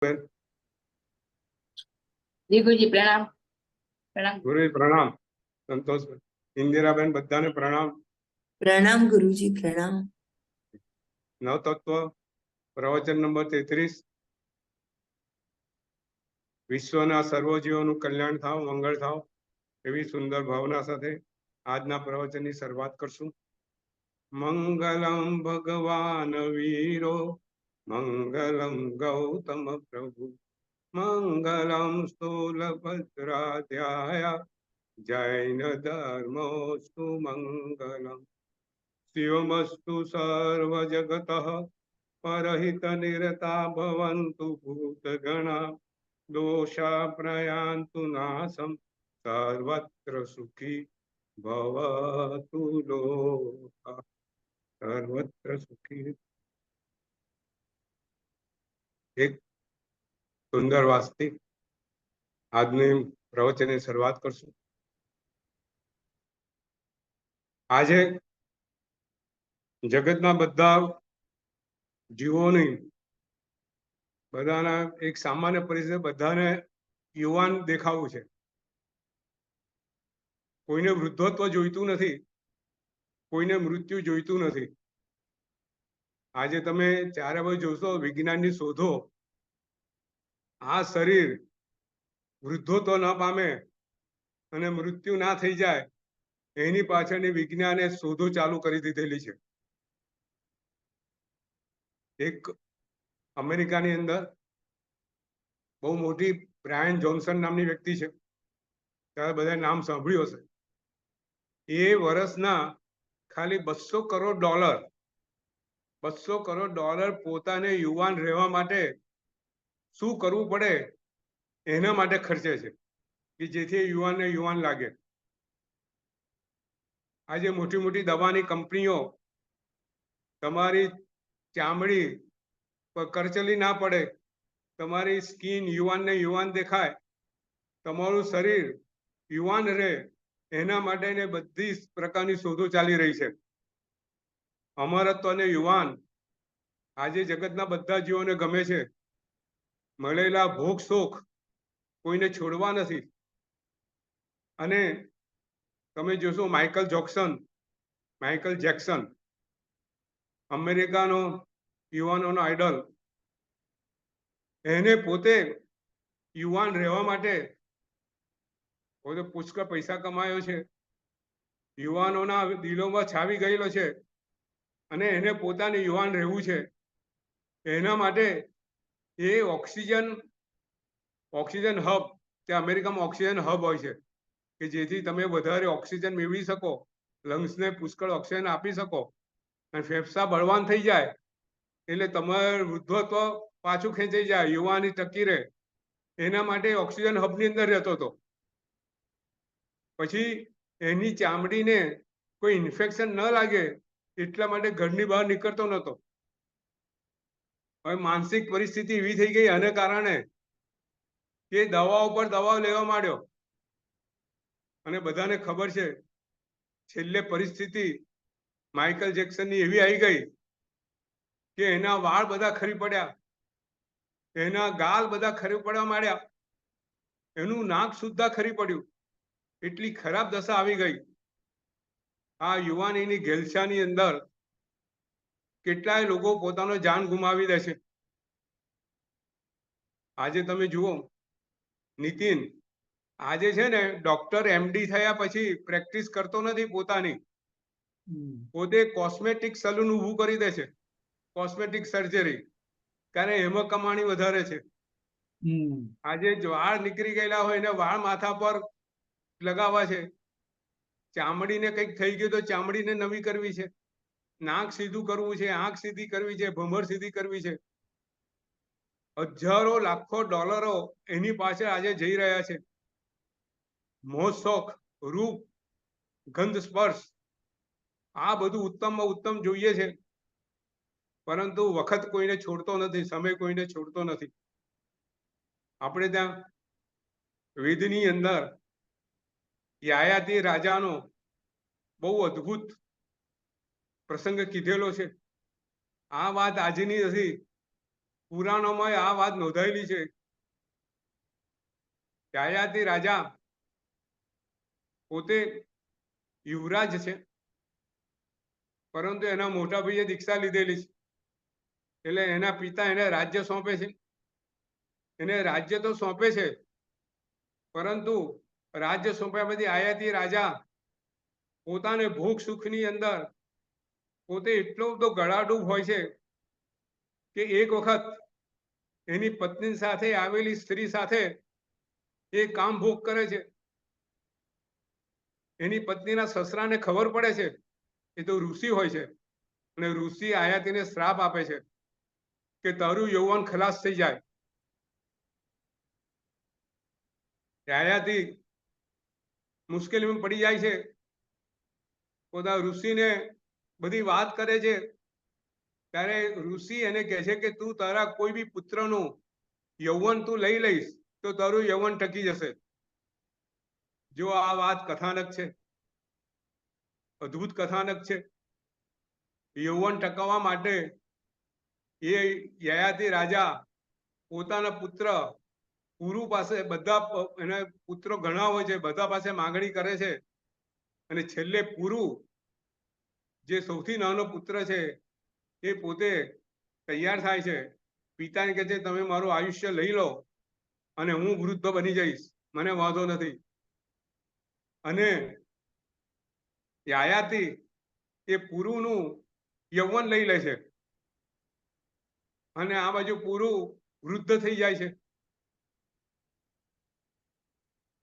જી ગુરુજી પ્રણામ. પ્રણામ ગુરુજી પ્રણામ. સંતોષ ઇન્દિરાબેન બધાને પ્રણામ. પ્રણામ ગુરુજી પ્રણામ. નવતત્વ પ્રવચન નંબર 33. વિશ્વના સર્વ જીવોનું કલ્યાણ થાવ, મંગળ થાવ એવી સુંદર ભાવના સાથે આજના પ્રવચનની શરૂઆત કરશું. મંગલમ ભગવાન વીરો, મંગલમ ગૌતમ પ્રભુ, મંગલમ સ્થૂલભદ્રાધ્યાય, જૈન ધર્મોસ્તુ મંગલમ. શિવમસ્તુ સર્વજગતઃ પરહિત નિરતા ભવન્તુ ભૂતગણા, દોષા પ્રયાન્તુ નાશમ, સર્વત્ર સુખી ભવતુ લોકઃ. સર્વત્ર સુખી. એક સુંદર વાસ્તી આજની પ્રવચનની શરૂઆત કરશું. આજે જગતના બધા જીવોની બધાના એક સામાન્ય પરિસ્થિતિ, બધાને યુવાન દેખાવું છે. કોઈને વૃદ્ધત્વ જોઈતું નથી, કોઈને મૃત્યુ જોઈતું નથી. આજે તમે ચારે બાજુ જોશો વિજ્ઞાનની શોધો, આ શરીર વૃદ્ધત્વ ન પામે અને મૃત્યુ ના થઈ જાય એની પાછળની વિજ્ઞાને શોધો ચાલુ કરી દીધેલી છે. એક અમેરિકાની અંદર બહુ મોટી બ્રાયન જોન્સન નામની વ્યક્તિ છે, ત્યારે બધા નામ સાંભળ્યું હશે. એ વર્ષના ખાલી $200 કરોડ પોતાને યુવાન રહેવા માટે શું કરવું પડે એના માટે ખર્ચે છે કે જેથી યુવાનને યુવાન લાગે. આજે મોટી મોટી દવાની કંપનીઓ તમારી ચામડી પર કરચલી ના પડે, તમારી સ્કિન યુવાનને યુવાન દેખાય, તમારું શરીર યુવાન રહે, એના માટે બધી પ્રકારની શોધો ચાલી રહી છે. અમરત્વ અને યુવાન આજે જગતના બધા જીવોને ગમે છે. મળેલા ભોગ શોખ કોઈને છોડવા નથી. અને તમે જોશો માઇકલ જેક્સન અમેરિકાનો યુવાનોનો આઈડલ, એને પોતે યુવાન રહેવા માટે પોતે પુષ્કળ પૈસા કમાયો છે, યુવાનોના દિલોમાં છાવી ગયેલો છે, અને એને પોતાને યુવાન રહેવું છે. એના માટે એ ઓક્સિજન હબ, ત્યાં અમેરિકામાં ઓક્સિજન હબ હોય છે કે જેથી તમે વધારે ઓક્સિજન મેળવી શકો, લંગ્સને પુષ્કળ ઓક્સિજન આપી શકો, અને ફેફસા બળવાન થઈ જાય એટલે તમારું વૃદ્ધત્વ પાછું ખેંચાઈ જાય, યુવાની ટકી રહે. એના માટે ઓક્સિજન હબની અંદર રહેતો હતો. પછી એની ચામડીને કોઈ ઇન્ફેક્શન ન લાગે એટલા માટે ઘરની બહાર નીકળતો નહોતો. હવે માનસિક પરિસ્થિતિ એવી થઈ ગઈ આને કારણે કે દવાઓ પર દવાઓ લેવા માંડ્યો, અને બધાને ખબર છે છેલ્લે પરિસ્થિતિ માઇકલ જેક્સનની એવી આવી ગઈ કે એના વાળ બધા ખરી પડ્યા, એના ગાલ બધા ખરી પડવા માંડ્યા, એનું નાક સુદ્ધા ખરી પડ્યું. એટલી ખરાબ દશા આવી ગઈ. આ યુવાનીની ઘેલછાની અંદર કેટલાય લોકો પોતાનો જાન ગુમાવી દે છે. આજે તમે જુઓ નીતિન, આજે છે ને ડોક્ટર MD થયા પછી પ્રેક્ટિસ કરતો નથી પોતાની, પોતે કોસ્મેટિક સલૂન ઊભું કરી દે છે, કોસ્મેટિક સર્જરી, કારણ એમાં કમાણી વધારે છે. આજે વાળ નીકળી ગયેલા હોય એને વાળ માથા પર લગાવવા છે, ચામડીને કંઈક થઈ ગયું તો ચામડીને નવી કરવી છે, નાક સીધું કરવું છે, આંખ સીધી કરવી છે, ભમર સીધી કરવી છે. હજારો લાખો ડોલરો એની પાછળ આજે જઈ રહ્યા છે. મોહ શોખ, રૂપ, ગંધ, સ્પર્શ, આ બધું ઉત્તમમાં ઉત્તમ જોઈએ છે, પરંતુ વખત કોઈને છોડતો નથી, સમય કોઈને છોડતો નથી. આપણે ત્યાં વેદની અંદર યાયાતિ રાજાનો બહુ અદ્ભુત પ્રસંગ કીધેલો છે. આ વાત આજની નથી, પુરાણોમાં આ વાત નોંધાયેલી છે. યયાતિ રાજા પોતે યુવરાજ છે, પરંતુ એના મોટા ભાઈએ દીક્ષા લીધેલી છે, એટલે એના પિતા એને રાજ્ય સોંપે છે. એને રાજ્ય તો સોંપે છે, પરંતુ રાજ્ય સોંપ્યા પછી આયાતી રાજા પોતાને ભોગ સુખની અંદર પોતે એટલો બધો ગળાડૂબ હોય છે કે એક વખત એની પત્ની સાથે આવેલી સ્ત્રી સાથે એ કામ ભોગ કરે છે. એની પત્નીના સસરાને ખબર પડે છે, એ તો ઋષિ હોય છે, અને ઋષિ આયાતીને શ્રાપ આપે છે કે તારું યૌવન ખલાસ થઈ જાય. આયાતી મુશ્કેલીમાં પડી જાય છે, પોતા ઋષિને બધી વાત કરે છે. ત્યારે ઋષિ એને કહે છે કે તું તારા કોઈ બી પુત્રનું યૌવન તું લઈ લઈશ તો તારું યૌવન ટકી જશે. જો આ વાત કથાનક છે, અદ્ભુત કથાનક છે. યૌવન ટકાવવા માટે એ યયાતિ રાજા પોતાના પુત્ર પુરુ પાસે બધા એના પુત્રો ઘણા હોય છે, બધા પાસે માંગણી કરે છે, અને છેલ્લે પુરુ જે સૌથી નાનો પુત્ર છે એ પોતે તૈયાર થાય છે. પિતાને કહે છે તમે મારું આયુષ્ય લઈ લો અને હું વૃદ્ધ બની જઈશ, મને વાંધો નથી. અને યયાતિ એ પુરુનું યૌવન લઈ લે છે, અને આ બાજુ પુરુ વૃદ્ધ થઈ જાય છે.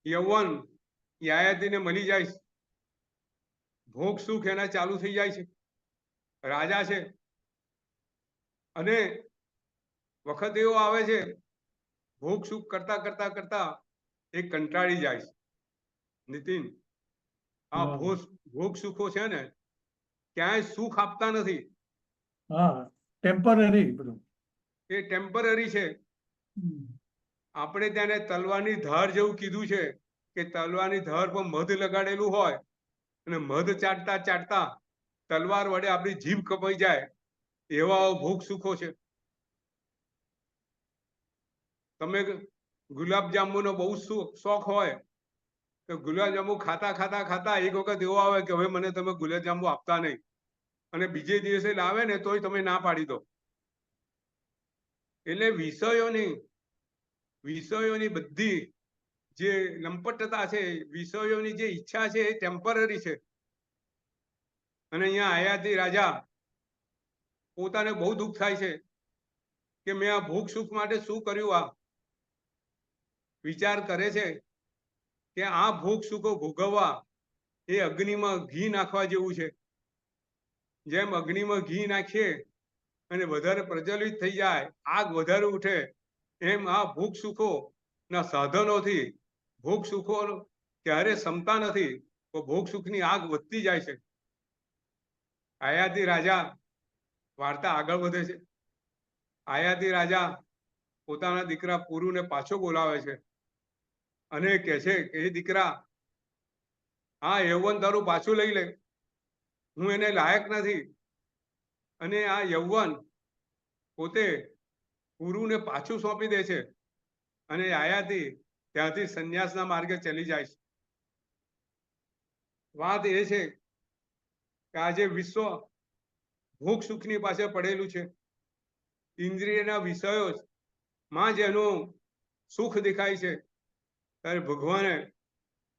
યૌવન યયાતિને મળી જાય છે, ભોગ સુખ એના ચાલુ થઈ જાય છે, રાજા છે. અને વખત એવો આવે છે ભોગ સુખ કરતા કરતા કરતા એ કંટાળી જાય છે. નીતિન, આ ભોગ સુખો છે ને ક્યાંય સુખ આપતા નથી. હા, ટેમ્પરરી બધું. એ ટેમ્પરરી છે. આપણે તેને તલવારની ધાર જેવું કીધું છે કે તલવારની ધાર પર મધ લગાડેલું હોય અને મધ ચાટતા ચાટતા તલવાર વડે આપણી જીભ કપાઈ જાય, એવા ભોગ સુખો છે. તમે ગુલાબજાંબુનો બહુ શોખ હોય તો ગુલાબજાંબુ ખાતા ખાતા ખાતા એક વખત એવો આવે કે હવે મને તમે ગુલાબજાંબુ આપતા નહીં, અને બીજે દિવસે લાવે ને તોય તમે ના પાડી દો. એટલે વિષયોની બધી જે લંપટતા છે, વિષયોની જે ઈચ્છા છે એ ટેમ્પરરી છે. અને અહીંયા આયાતી રાજા પોતાને બહુ દુઃખ થાય છે કે મેં આ ભોગ સુખ માટે શું કર્યું. આ વિચાર કરે છે કે આ ભોગ સુખો ભોગવવા એ અગ્નિમાં ઘી નાખવા જેવું છે. જેમ અગ્નિમાં ઘી નાખીએ અને વધારે પ્રજ્વલિત થઈ જાય, આગ વધારે ઉઠે, એમ આ ભોગ સુખો ના સાધનોથી ભોગ સુખો ક્યારે ક્ષમતા નથી, તો ભોગ સુખની આગ વધતી જાય છે. આયાતી રાજા વાર્તા આગળ વધે છે. આયાતી રાજા પોતાના દીકરા પુરુને પાછો બોલાવે છે અને કહે છે કે એ દીકરા, આ યૌવન તારું પાછું લઈ લે, હું એને લાયક નથી. અને આ યૌવન પોતે પુરુને પાછું સોંપી દે છે, અને આયાતી ત્યાંથી સંન્યાસના માર્ગે ચલી જાય છે. વાત એ છે કે આજે વિશ્વ ભોગ સુખની પાસે પડેલું છે. ઇન્દ્રિયના વિષયો માં જેનું સુખ દેખાય છે, ત્યારે ભગવાને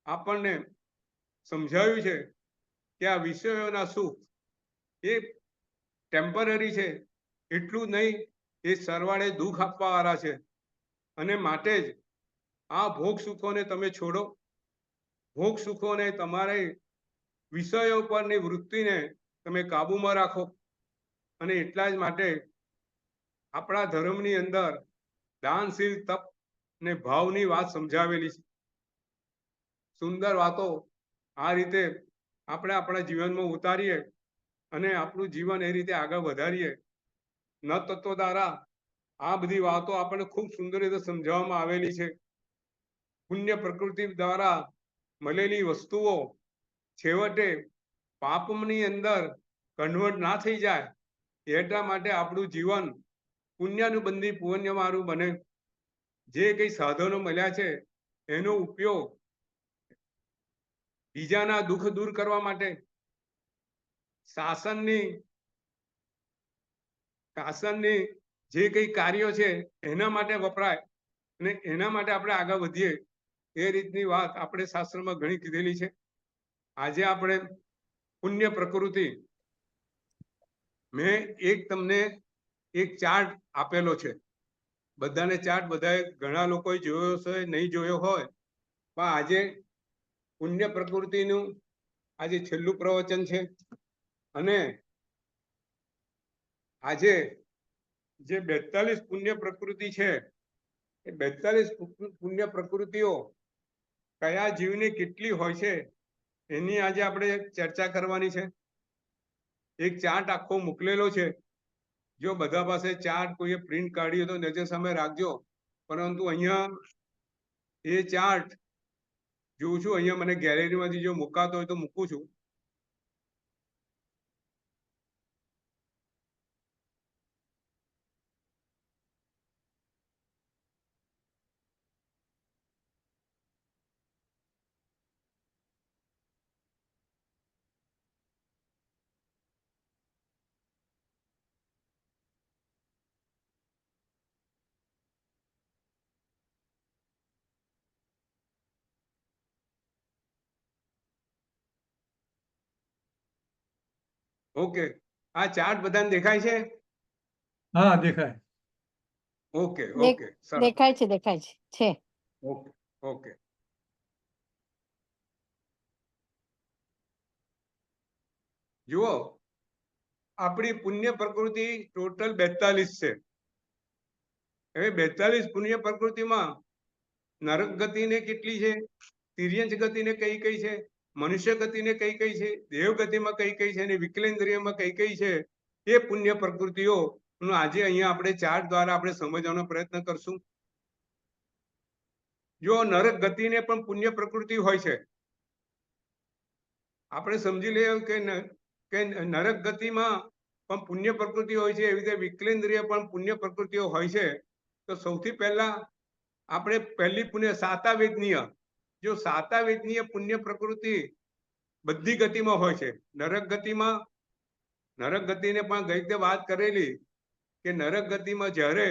આપણને સમજાવ્યું છે કે આ વિષયોના સુખ એ ટેમ્પરરી છે, એટલું નહીં એ સરવાળે દુઃખ આપવા વાળા છે. અને માટે જ આ ભોગ સુખોને તમે છોડો, ભોગ સુખોને તમારે વિષયો પરની વૃત્તિને તમે કાબુમાં રાખો. અને એટલા જ માટે આપણા ધર્મની અંદર દાનશીલ, તપ ને ભાવની વાત સમજાવેલી છે. સુંદર વાતો આ રીતે આપણે આપણા જીવનમાં ઉતારીએ અને આપણું જીવન એ રીતે આગળ વધારીએ. ન તત્વ દ્વારા આ બધી વાતો આપણને ખૂબ સુંદર રીતે સમજાવવામાં આવેલી છે. પુણ્ય પ્રકૃતિ દ્વારા મળેલી વસ્તુઓ છેવટે પાપની અંદર કન્વર્ટ ના થઈ જાય એટલા માટે આપણું જીવન પુણ્યનું બંધી પુણ્ય મારું બને. જે કઈ સાધનો મળ્યા છે એનો ઉપયોગ બીજાના દુઃખ દૂર કરવા માટે, શાસનની જે કઈ કાર્યો છે એના માટે વપરાય અને એના માટે આપણે આગળ વધીએ એ રીતની વાત આપણે શાસ્ત્રમાં ઘણી કીધેલી છે. આજે આપણે પુણ્ય પ્રકૃતિ, મેં તમને એક ચાર્ટ આપેલો છે. બધાને ચાર્ટ બધાએ ઘણા લોકોએ જોયો છે, નહીં જોયો હોય, પણ આજે પુણ્ય પ્રકૃતિનું આજે છેલ્લું પ્રવચન છે. અને આજે જે 42 પુણ્ય પ્રકૃતિ છે એ 42 પુણ્ય પ્રકૃતિઓ કયા જીવની કેટલી હોય છે એની આજે આપણે ચર્ચા કરવાની છે. એક ચાર્ટ આખો મોકલેલો છે. જો બધા પાસે ચાર્ટ કોઈએ પ્રિન્ટ કાઢ્યો તો નજર સામે રાખજો. પરંતુ અહીંયા એ ચાર્ટ જોઉં છું, અહીંયા મને ગેલેરીમાંથી જો મુકાતો હોય તો મૂકું છું. ઓકે, આ ચાર્ટ બધાને દેખાય છે? હા દેખાય. ઓકે દેખ- ઓકે, સરસ. દેખાય છે. Okay okay. જુઓ, આપણી પુણ્ય પ્રકૃતિ ટોટલ 42 છે. હવે 42 પુણ્ય પ્રકૃતિમાં નરક ગતિને કેટલી છે, તિર્યંચ ગતિને કઈ કઈ છે, મનુષ્ય ગતિને કઈ કઈ છે, દેવ ગતિમાં કઈ કઈ છે અને વિકલેન્દ્રિયમાં કઈ કઈ છે, એ પુણ્ય પ્રકૃતિઓ આજે અહીંયા આપણે ચાર્ટ દ્વારા આપણે સમજવાનો પ્રયત્ન કરશું. જો નરક ગતિને પણ પુણ્ય પ્રકૃતિ હોય છે. આપણે સમજી લઈએ કે નરક ગતિમાં પણ પુણ્ય પ્રકૃતિ હોય છે, એવી રીતે વિકલેન્દ્રિય પણ પુણ્ય પ્રકૃતિઓ હોય છે. તો સૌથી પહેલા આપણે પહેલી પુણ્ય સાતાવેદનીય, જો સાતાવેદનીય પુણ્ય પ્રકૃતિ બધી ગતિમાં હોય છે. નરક ગતિને પણ ગઈ રીતે વાત કરેલી કે નરક ગતિમાં જ્યારે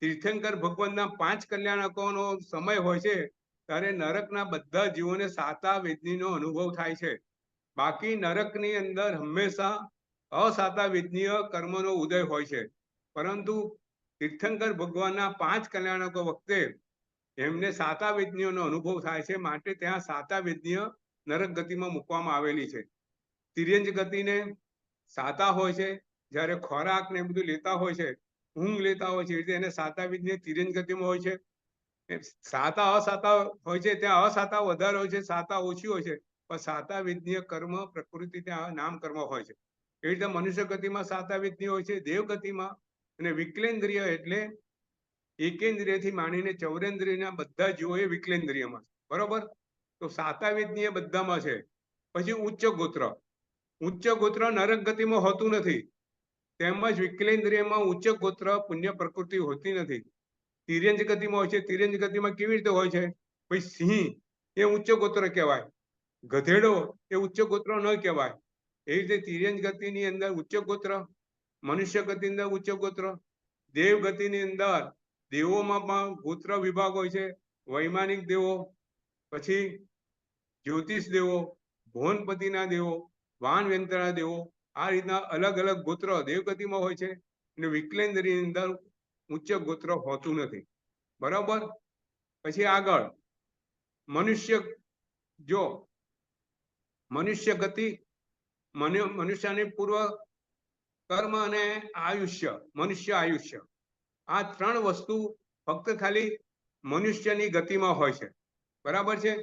તીર્થંકર ભગવાનના 5 કલ્યાણકોનો સમય હોય છે ત્યારે નરકના બધા જીવોને સાતાવેદનીનો અનુભવ થાય છે. બાકી નરકની અંદર હંમેશા અસાતાવેદનીય કર્મનો ઉદય હોય છે. પરંતુ તીર્થંકર ભગવાનના 5 કલ્યાણકો વખતે એમને સાતાવેદનીયનો અનુભવ થાય છે, માટે ત્યાં સાતાવેદનીય નરક ગતિમાં મૂકવામાં આવેલી છે. તિર્યંચ ગતિને સાતા હોય છે, જ્યારે ખોરાક ને બધું લેતા હોય છે, ઊંઘ લેતા હોય છે, એ રીતે એને સાતાવેદનીય તિર્યંચ ગતિમાં હોય છે. સાતા અસાતા હોય છે, ત્યાં અસાતા વધારે હોય છે, સાતા ઓછી હોય છે, પણ સાતાવેદનીય કર્મ પ્રકૃતિ ત્યાં નામ કર્મ હોય છે. એ રીતે મનુષ્ય ગતિમાં સાતાવેદનીય હોય છે, દેવ ગતિમાં, અને વિકલેન્દ્રિય એટલે એકેન્દ્રિયથી માંડીને ચૌરેન્દ્રિયના બધા જીવો એ વિકલેન્દ્રિયમાં, બરોબર. તો સાતાવેદનીય બધામાં છે. પછી ઉચ્ચ ગોત્ર નરક ગતિમાં હોતું નથી, તેમજ વિકલેન્દ્રિયમાં ઉચ્ચ ગોત્ર પુણ્ય પ્રકૃતિ હોતી નથી. તિર્યંચ ગતિમાં હોય છે. તિર્યંચ ગતિમાં કેવી રીતે હોય છે? ભાઈ સિંહ એ ઉચ્ચ ગોત્ર કહેવાય, ગધેડો એ ઉચ્ચ ગોત્ર ન કહેવાય. એ રીતે તિર્યંચ ગતિની અંદર ઉચ્ચ ગોત્ર, મનુષ્ય ગતિની અંદર ઉચ્ચ ગોત્ર, દેવ ગતિની અંદર દેવોમાં પણ ગોત્ર વિભાગ હોય છે. વૈમાનિક દેવો, પછી જ્યોતિષ દેવો, ભોનપતિના દેવો, વાનવેંતરના દેવો, આ રીતના અલગ અલગ ગોત્ર દેવગતિમાં હોય છે. અને વિકલેન્દ્રની અંદર ઉચ્ચ ગોત્ર હોતું નથી, બરાબર. પછી આગળ મનુષ્ય ગતિ, મનુષ્યની પૂર્વ કર્મ અને મનુષ્ય આયુષ્ય, આ 3 વસ્તુ ફક્ત ખાલી મનુષ્યની ગતિમાં હોય છે, બરાબર છે.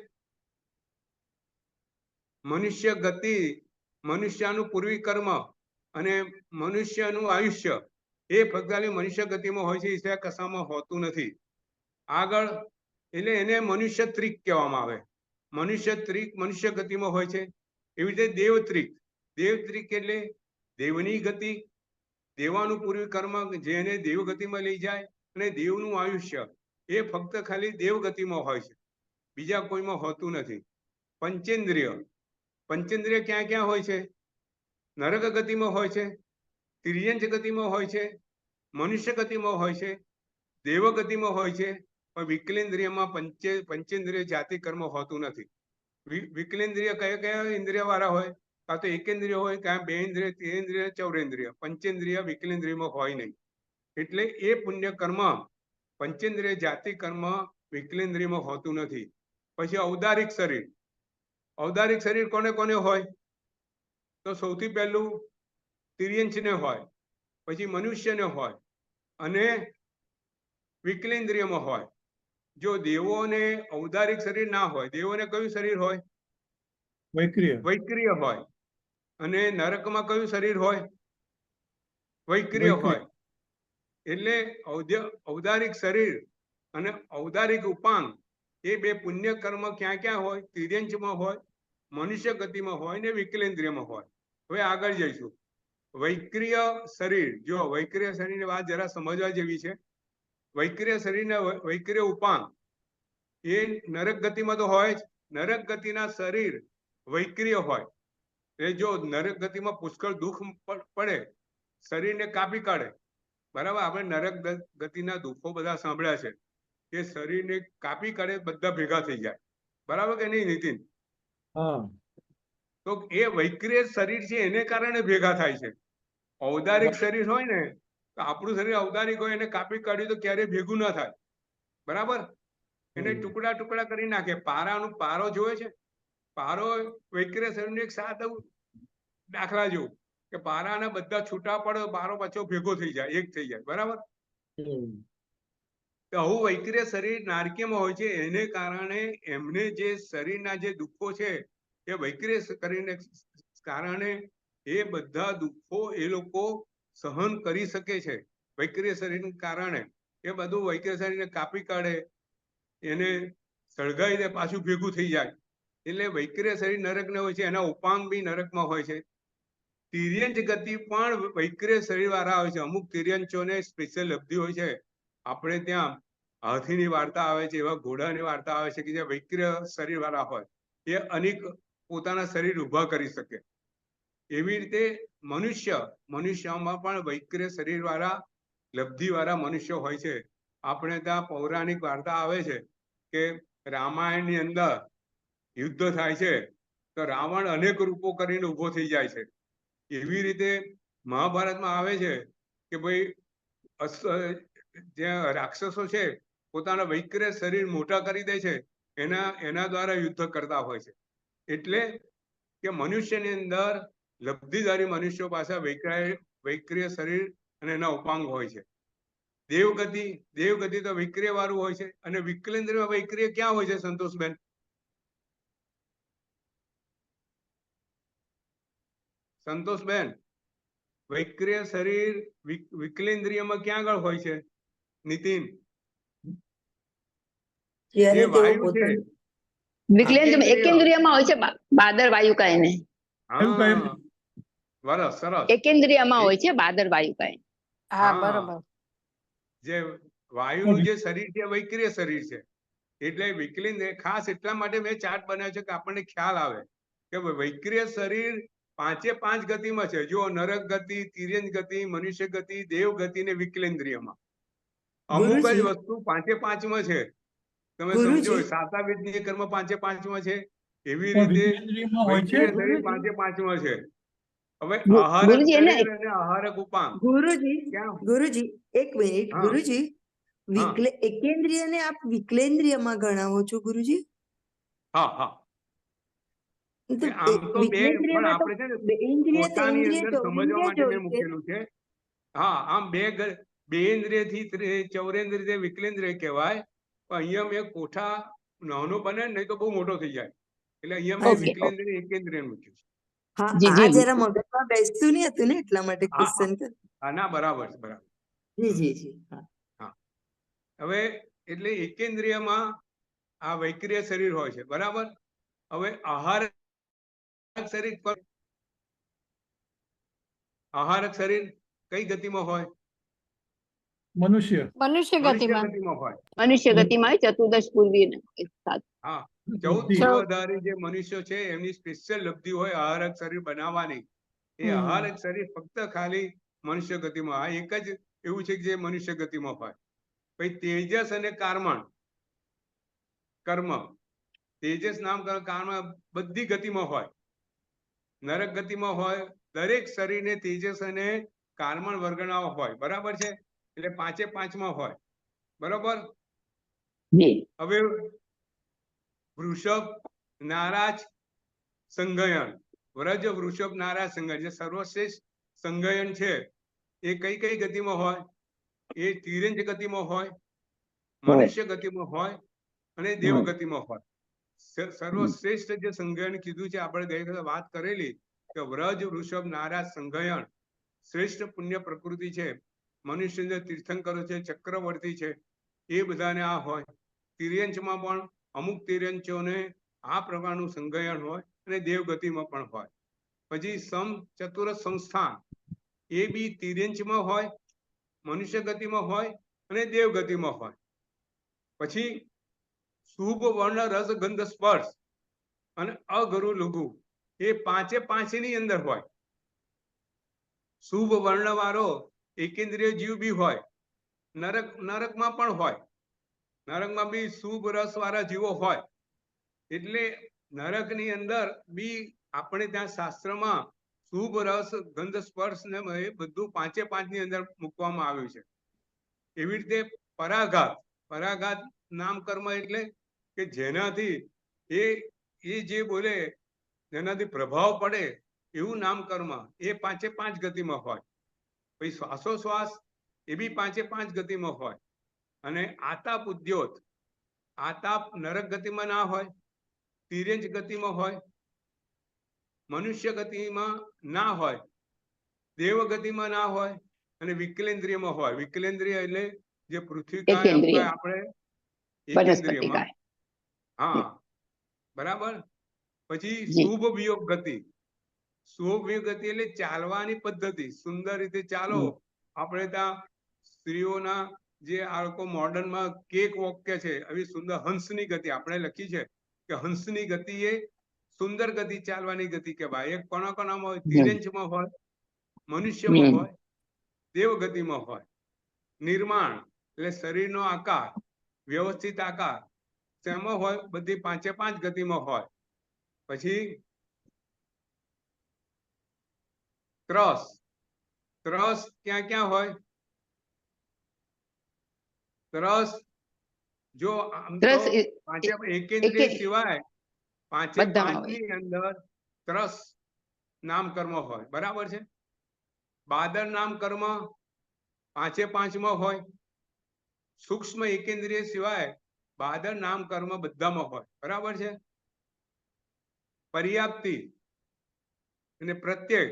મનુષ્ય ગતિ, મનુષ્યનું પૂર્વી કર્મ અને મનુષ્યનું આયુષ્ય એ ફક્ત ખાલી મનુષ્ય ગતિમાં હોય છે, એ સિવાય કશામાં હોતું નથી. આગળ એટલે એને મનુષ્ય ત્રિક કહેવામાં આવે. મનુષ્ય ત્રિક મનુષ્ય ગતિમાં હોય છે. એવી રીતે દેવત્રિક એટલે દેવની ગતિ, દેવાનું પૂર્વ કર્મ જેને દેવગતિમાં લઈ જાય, અને દેવનું આયુષ્ય એ ફક્ત ખાલી દેવગતિમાં હોય છે, બીજા કોઈમાં હોતું નથી. પંચેન્દ્રિય, પંચેન્દ્રિય ક્યાં ક્યાં હોય છે? નરક ગતિમાં હોય છે, તિર્યંચ ગતિમાં હોય છે, મનુષ્ય ગતિમાં હોય છે, દેવગતિમાં હોય છે. પણ વિકલેન્દ્રિયમાં પંચેન્દ્રિય જાતિ કર્મ હોતું નથી. વિકલેન્દ્રિય કયા કયા ઇન્દ્રિય વાળા હોય? કાં તો એકેન્દ્રિય હોય, કાં બે ઇન્દ્રિય, ત્રિન્દ્રિય, ચૌરેન્દ્રિય. પંચેન્દ્રિય વિકલેન્દ્રિયમાં હોય નહીં. એટલે એ પુણ્ય કર્મ પંચેન્દ્રિય જાતિ કર્મ વિકલેન્દ્રિયમાં હોતું નથી. પછી ઔદારિક શરીર, ઔદારિક શરીર કોને કોને હોય? તો સૌથી પહેલું તિર્યંચને હોય, પછી મનુષ્યને હોય, અને વિકલેન્દ્રિયમાં હોય. જો દેવોને ઔદારિક શરીર ના હોય, દેવોને કયું શરીર હોય? વૈક્રિય. વૈક્રિય હોય. અને નરકમાં કયું શરીર હોય? વૈક્રિય હોય. એટલે ઔદારિક શરીર અને ઔદારિક ઉપાંગ એ બે પુણ્ય કર્મ ક્યાં ક્યાં હોય? તિર્યંચમાં હોય, મનુષ્ય ગતિમાં હોય, ને વિકલેન્દ્રિયમાં હોય. હવે આગળ જઈશું. વૈક્રિય શરીર, જો વૈક્રિય શરીરની વાત જરા સમજવા જેવી છે. વૈક્રિય શરીરના વૈક્રિય ઉપાંગ એ નરક ગતિમાં તો હોય જ. નરક ગતિના શરીર વૈક્રિય હોય. એ જો નરક ગતિમાં પુષ્કળ દુઃખ પડે, શરીરને કાપી કાઢે. બરાબર, આપણે નરક ગતિના દુઃખો બધા સાંભળ્યા છે. એ શરીરને કાપી કાઢે, બધા ભેગા થઈ જાય. બરાબર કે નહીં નીતિન? હા. તો એ વૈક્રિય શરીર છે એને કારણે ભેગા થાય છે. ઔદારિક શરીર હોય ને, તો આપણું શરીર ઔદારિક હોય, એને કાપી કાઢ્યું તો ક્યારેય ભેગું ના થાય. બરાબર, એને ટુકડા ટુકડા કરી નાખે. પારાનું પારો જોવે છે? પારો વૈક્રિય શરીરનું એક સાદું દાખલા જેવું, કે પારાના બધા છૂટા પડે, પારો પાછો ભેગો થઈ જાય, એક થઈ જાય. બરાબર, તો આવું વૈક્રિય શરીર નારકીયમાં હોય છે. એને કારણે એમને જે શરીરના જે દુઃખો છે એ વૈક્રિય શરીરને કારણે એ બધા દુઃખો એ લોકો સહન કરી શકે છે. વૈક્રિય શરીરને કારણે એ બધું વૈક્રિય શરીરને કાપી કાઢે, એને સળગાવી દે, પાછું ભેગું થઈ જાય. એટલે વૈક્રિય શરીર નરકને હોય છે, એના ઉપાંગ બી નરકમાં હોય છે. તિર્યંચ ગતિ પણ વૈક્રિય શરીર વાળા હોય છે. અમુક તિર્યંચોને સ્પેશિયલ લબ્ધિ હોય છે. આપણે ત્યાં હાથીની વાર્તા આવે છે, એવા ઘોડાની વાર્તા આવે છે કે જે વૈક્રિય શરીર વાળા હોય, એ અનેક પોતાના શરીર ઊભા કરી શકે. એવી રીતે મનુષ્યમાં પણ વૈક્રિય શરીર વાળા લબ્ધિ વાળા મનુષ્ય હોય છે. આપણે ત્યાં પૌરાણિક વાર્તા આવે છે કે રામાયણની અંદર યુદ્ધ થાય છે, તો રાવણ અનેક રૂપો કરીને ઉભો થઈ જાય છે. એવી રીતે મહાભારતમાં આવે છે કે ભાઈ જે રાક્ષસો છે પોતાના વૈક્રિય શરીર મોટા કરી દે છે, એના દ્વારા યુદ્ધ કરતા હોય છે. એટલે કે મનુષ્યની અંદર લબ્ધિધારી મનુષ્યો પાસે વૈક્રિય શરીર અને એના ઉપાંગ હોય છે. દેવગતિ તો વૈક્રિય વાળું હોય છે. અને વિકલેન્દ્રિય વૈક્રિય ક્યાં હોય છે સંતોષબેન? સંતોષબેન, વૈક્રિય શરીર વિકલેન્દ્રિયમાં ક્યાં આગળ હોય છે? નીતિન, જ્યારે જે તેઓ વાયુ છે પોતાની વિકલેન્દ્ર એકેન્દ્રિયમાં હોય છે, બાદર વાયુ કાય ને. હા, સરસ સરસ. એકેન્દ્રિયમાં હોય છે બાદર વાયુ કાય. હા બરોબર. જે વાયુનું જે શરીર છે વૈક્રિય શરીર છે. એટલે વિકલેન્દ્રિય ખાસ એટલા માટે મેં ચાર્ટ બનાવ્યો છે કે આપણને ખ્યાલ આવે કે વૈક્રિય શરીર 5 ગતિમાં છે. જો નરક ગતિ, તિર્યંચ ગતિ, મનુષ્ય ગતિ, દેવ ગતિ ને વિકલેન્દ્રિયમાં અમુક જ ગુરુજી વસ્તુ 5 છે. તમે સમજો, ગુરુજી સાતાવિદ્ય કર્મ 5 છે. એવી પણ રીતે વિકલેન્દ્રિયમાં હોય છે. વૈક્રિય શરીર ગુરુજી 5 છે. હવે આહારક ગુરુજી એને શરીર અને આહારક ઉપાંગ ગુરુજી ક્યાં? ગુરુજી એક મિનિટ હા ગુરુજી હા એકેન્દ્રિયને આપ વિકલેન્દ્રિયમાં ગણાવો છો ગુરુજી? હા હા. તો આમ તો બે, પણ વિકલેન્દ્રિયમાં તો આપણે છે ને બે ઇન્દ્રિય તો પોતાની ઇન્દ્રિય અંદર સમજવા ચૌરિન્દ્રિય માટે જ મેં હોય છે. મૂકેલું છે. હા, આમ બે ઇન્દ્રિય થી ચૌરેન્દ્રિય વિકલેન્દ્રિય કહેવાય. પણ અહીંયા મેં કોઠા નાનો બને નહીં તો બહુ મોટો થઈ જાય, એટલે અહીંયા મેં ઓકે વિકલેન્દ્રિય એકેન્દ્રિય મૂક્યું છે. હા જી આ જી જરા મગજમાં બેસતું નહીં હતું ને એટલા માટે હા હા ક્વેશ્ચન કર. હા, ના બરાબર છે, બરાબર. જી જી જી હા. હા, હવે એટલે એકેન્દ્રિયમાં આ વૈક્રિય શરીર હોય છે. બરાબર. હવે આહારક શરીર કઈ ગતિમાં હોય? મનુષ્ય. મનુષ્ય મનુષ્ય ગતિમાં. ગતિમાં હોય. મનુષ્ય ગતિમાં હોય, ચતુર્દશ પૂર્વી હા, 14 બુદ્ધિ. જીવાધારી જે મનુષ્યો છે એમની સ્પેશિયલ લબ્ધિ હોય આહારક શરીર બનાવવાની. એ આહારક શરીર ફક્ત ખાલી મનુષ્ય ગતિમાં, આ એક જ એવું છે કે જે મનુષ્ય ગતિમાં હોય. પછી તેજસ અને કર્મ, તેજસ નામ કર્મ બધી ગતિમાં હોય. નરક ગતિમાં હોય. દરેક શરીરને તેજસ અને કાર્મણ વર્ગના હોય. બરાબર છે? એટલે 5 એ 5માં હોય. બરાબર. હવે વૃષભ, નારાજ, સંગયન. વ્રજ, વૃષભ, નારાજ, સંગયન જે સર્વશ્રેષ્ઠ સંગયન છે એ કઈ કઈ ગતિમાં હોય? એ તિર્યંચ ગતિમાં હોય, મનુષ્ય ગતિમાં હોય અને દેવ ગતિમાં હોય. સર્વશ્રેષ્ઠ જે સંગયન કીધું છે આપણે ગઈ વખતે વાત કરેલી કે વ્રજ, વૃષભ, નારાજ, સંગયન શ્રેષ્ઠ પુણ્ય પ્રકૃતિ છે. મનુષ્ય તીર્થંકરો છે, ચક્રવર્તી છે, એ બધાને આ હોય. તિર્યંચમાં પણ અમુક તિર્યંચોને આ પ્રકારનું સંગયન હોય અને દેવગતિમાં પણ હોય. પછી સમ ચતુર સંસ્થાન એ બી તિર્યંચમાં હોય, મનુષ્ય ગતિમાં હોય અને દેવગતિમાં હોય. પછી શુભ, વર્ણ, રસ, ગંધ, સ્પર્શ અને અગરુ, લઘુ એ 5 એ 5 ની અંદર હોય. શુભ વર્ણ વાળો એકેન્દ્રિય જીવ બી હોય, નરકમાં પણ હોય. નરકમાં બી શુભ રસ વાળા જીવો હોય. એટલે નરકની અંદર બી આપણે ત્યાં શાસ્ત્રમાં શુભ રસ, ગંધ, સ્પર્શ ને એ બધું 5 એ 5 ની અંદર મૂકવામાં આવ્યું છે. એવી રીતે પરાઘાત નામ કર્મ એટલે કે જેનાથી એ જે બોલે જેનાથી પ્રભાવ પડે એવું નામ કર્મ એ 5 એ 5 ગતિમાં હોય. પછી શ્વાસોશ્વાસ એ બી 5 એ 5 ગતિમાં હોય. અને આતાપ, ઉદ્યોત, આતાપ નરક ગતિમાં ના હોય, તિર્યંચ ગતિમાં હોય, મનુષ્ય ગતિમાં ના હોય, દેવ ગતિમાં ના હોય અને વિકલેન્દ્રિયમાં હોય. વિકલેન્દ્રિય એટલે જે પૃથ્વીકાય એકેન્દ્રિય. આપણે વનસ્પતિ એકેન્દ્રિયમાં. કાય. હા, બરાબર. પછી જી. શુભ વિયોગ ગતિ. શુભ વિયોગ ગતિ એટલે ચાલવાની પદ્ધતિ. સુંદર રીતે ચાલો. આપણે ત્યાં સ્ત્રીઓના જે આ લોકો મોડર્નમાં કેક વોક કે છે, આવી સુંદર હંસની ગતિ આપણે લખી છે કે હંસની ગતિ એ સુંદર ગતિ, ચાલવાની ગતિ કહેવાય. એક કોનામાં હોય? તિર્યંચમાં હોય, મનુષ્યમાં હોય, દેવગતિમાં હોય. નિર્માણ એટલે શરીરનો આકાર, વ્યવસ્થિત આકાર શેમાં હોય? બધી 5 એ 5 ગતિમાં હોય. પછી ત્રસ ક્યાં ક્યાં હોય? ત્રસ જો આમ તો ત્રસ 5 એકેન્દ્રિય સિવાય 5 એ બધામાં 5 ની અંદર ત્રસ નામ કર્મ હોય. બરાબર છે? બાદર નામ કર્મ 5 એ 5માં હોય. સૂક્ષ્મ એકેન્દ્રિય સિવાય બાદર નામ કર્મ બધામાં હોય. બરાબર છે? પર્યાપ્તિ અને પ્રત્યેક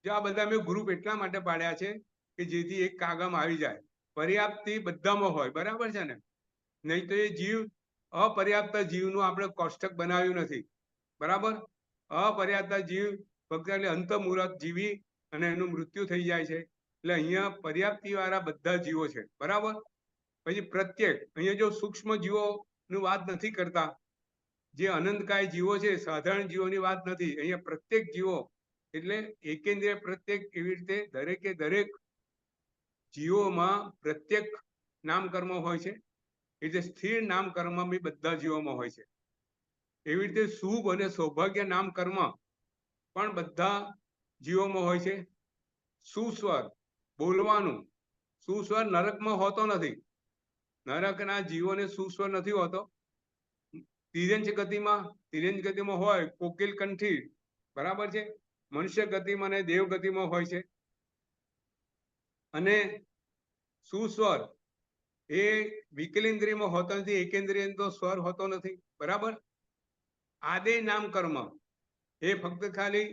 જો આ બધા મેં ગ્રુપ એટલા માટે પાડ્યા છે કે જેથી એક કાગળ આવી જાય. પર્યાપ્તિ બધામાં હોય. બરાબર છે ને? નહીં તો એ જીવ અપર્યાપ્ત જીવનું આપણે કોષ્ટક બનાવ્યું નથી. બરાબર? અપર્યાપ્ત જીવ ફક્ત એટલે અંતમુહૂર્ત જીવી અને એનું મૃત્યુ થઈ જાય છે. એટલે અહીંયા પર્યાપ્તિ વાળા બધા જીવો છે. બરાબર? પછી પ્રત્યેક અહીંયા જો સૂક્ષ્મ જીવોની વાત નથી કરતા. જે અનંતકાય જીવો છે, સાધારણ જીવોની વાત નથી. અહીંયા પ્રત્યેક જીવો એટલે એકેન્દ્રિય પ્રત્યેક એવી રીતે દરેકે દરેક જીવોમાં પ્રત્યેક નામ કર્મ હોય છે. એટલે સ્થિર નામ કર્મ બી બધા જીવોમાં હોય છે. એવી રીતે શુભ અને સૌભાગ્ય નામ કર્મ પણ બધા જીવોમાં હોય છે. સુસ્વર બોલવાનું, સુસ્વર નરકમાં હોતો નથી. નરકના જીવોને સુસ્વર નથી હોતો. તિર્યંચ ગતિમાં હોય કોકિલ કંઠી. બરાબર છે? મનુષ્ય ગતિમાં અને દેવ ગતિમાં હોય છે. અને સુસ્વર એ વિકલેન્દ્રિયમાં હોતો નથી, એકેન્દ્રિય તો સ્વર હોતો નથી. બરાબર? આદે નામ કર્મ એ ફક્ત ખાલી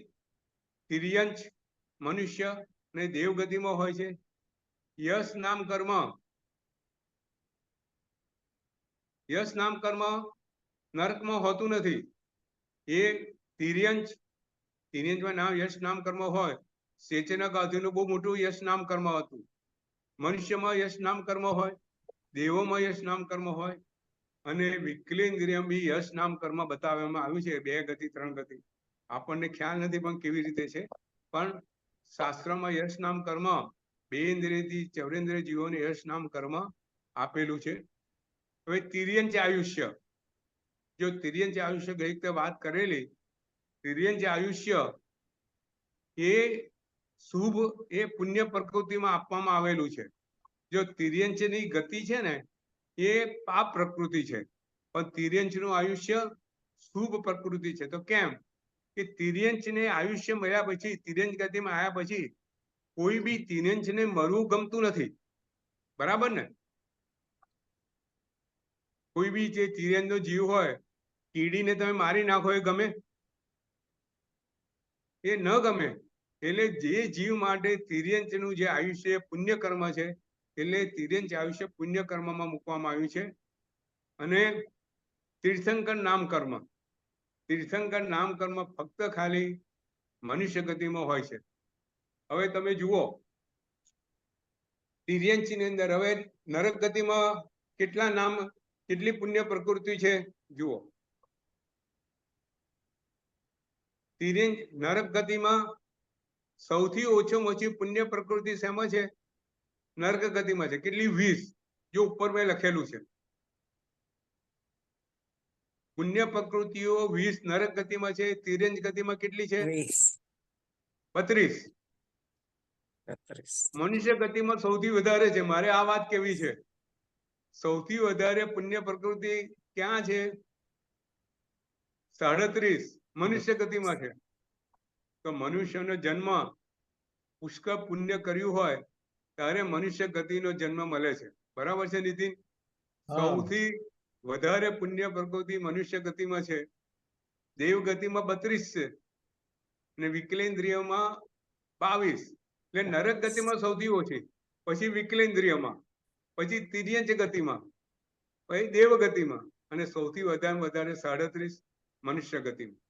તિર્યંચ, મનુષ્ય અને દેવ ગતિમાં હોય છે. યશ નામ કર્મ નરકમાં હોતું નથી. એ તિર્યંચમાં યશ નામ કર્મ હોય. સેચનક આદિનું બહુ મોટું યશ નામ કર્મ હતું. મનુષ્યમાં યશ નામ કર્મ હોય, દેવોમાં યશ નામ કર્મ હોય, અને વિકલેન્દ્રિયમ બી યશ નામ કર્મ બતાવવામાં આવ્યું છે. 2 ગતિ 3 ગતિ આપણને ખ્યાલ નથી પણ કેવી રીતે છે, પણ શાસ્ત્રમાં યશ નામ કર્મ 2 ઇન્દ્રિયથી 4 જીવોને યશ નામ કર્મ આપેલું છે. હવે તિર્યંચ આયુષ્ય, જો તિર્યંચ આયુષ્ય ગઈ વખતે વાત કરેલી, તિર્યંચ આયુષ્ય એ શુભ એ પુણ્ય પ્રકૃતિમાં આપવામાં આવેલું છે. જો તિર્યંચની ગતિ છે ને એ પાપ પ્રકૃતિ છે, પણ તિર્યંચનું આયુષ્ય શુભ પ્રકૃતિ છે. તો કેમ કે તિર્યંચને આયુષ્ય મળ્યા પછી, તિર્યંચ ગતિમાં આવ્યા પછી કોઈ બી તિર્યંચને મરવું ગમતું નથી, બરાબર ને? કોઈ બી જે તિર્યંચનો જીવ હોય, કીડીને તમે મારી નાખો એ ગમે? એ ન ગમે. એટલે જે જીવ માટે તિર્યંચનું જે આયુષ્ય પુણ્ય કર્મ છે, એટલે તિર્યંચ આયુષ્ય પુણ્ય કર્મમાં મૂકવામાં આવ્યું છે. અને તીર્થંકર નામ કર્મ, તીર્થંકર નામ કર્મ ફક્ત ખાલી મનુષ્ય ગતિમાં હોય છે. હવે તમે જુઓ તિર્યંચની અંદર, હવે નરક ગતિમાં કેટલા નામ, કેટલી પુણ્ય પ્રકૃતિ છે જુઓ. તિર્યંચ નરક ગતિમાં સૌથી ઓછામાં ઓછી પુણ્ય પ્રકૃતિ શેમાં છે? નરક ગતિમાં છે. કેટલી? 20. જો ઉપર મેં લખેલું છે, પુણ્ય પ્રકૃતિઓ 20 નરક ગતિમાં છે. તિર્યંચ ગતિમાં કેટલી છે? 32. મનુષ્ય ગતિમાં સૌથી વધારે છે. મારે આ વાત કેવી છે, સૌથી વધારે પુણ્ય પ્રકૃતિ ક્યાં છે? 37 મનુષ્ય ગતિમાં છે. તો મનુષ્યનો જન્મ પુષ્કળ પુણ્ય કર્યું હોય ત્યારે મનુષ્ય ગતિનો જન્મ મળે છે, બરાબર છે નીતિન? સૌથી વધારે પુણ્ય પ્રકૃતિ મનુષ્ય ગતિમાં છે. દેવ ગતિમાં 32 છે અને વિકલેન્દ્રિયમાં 22. એટલે નરક ગતિમાં સૌથી ઓછી, પછી વિકલેન્દ્રિયમાં, પછી તિર્યંચ ગતિમાં, પછી દેવ ગતિમાં, અને સૌથી વધારે 37 મનુષ્ય ગતિમાં.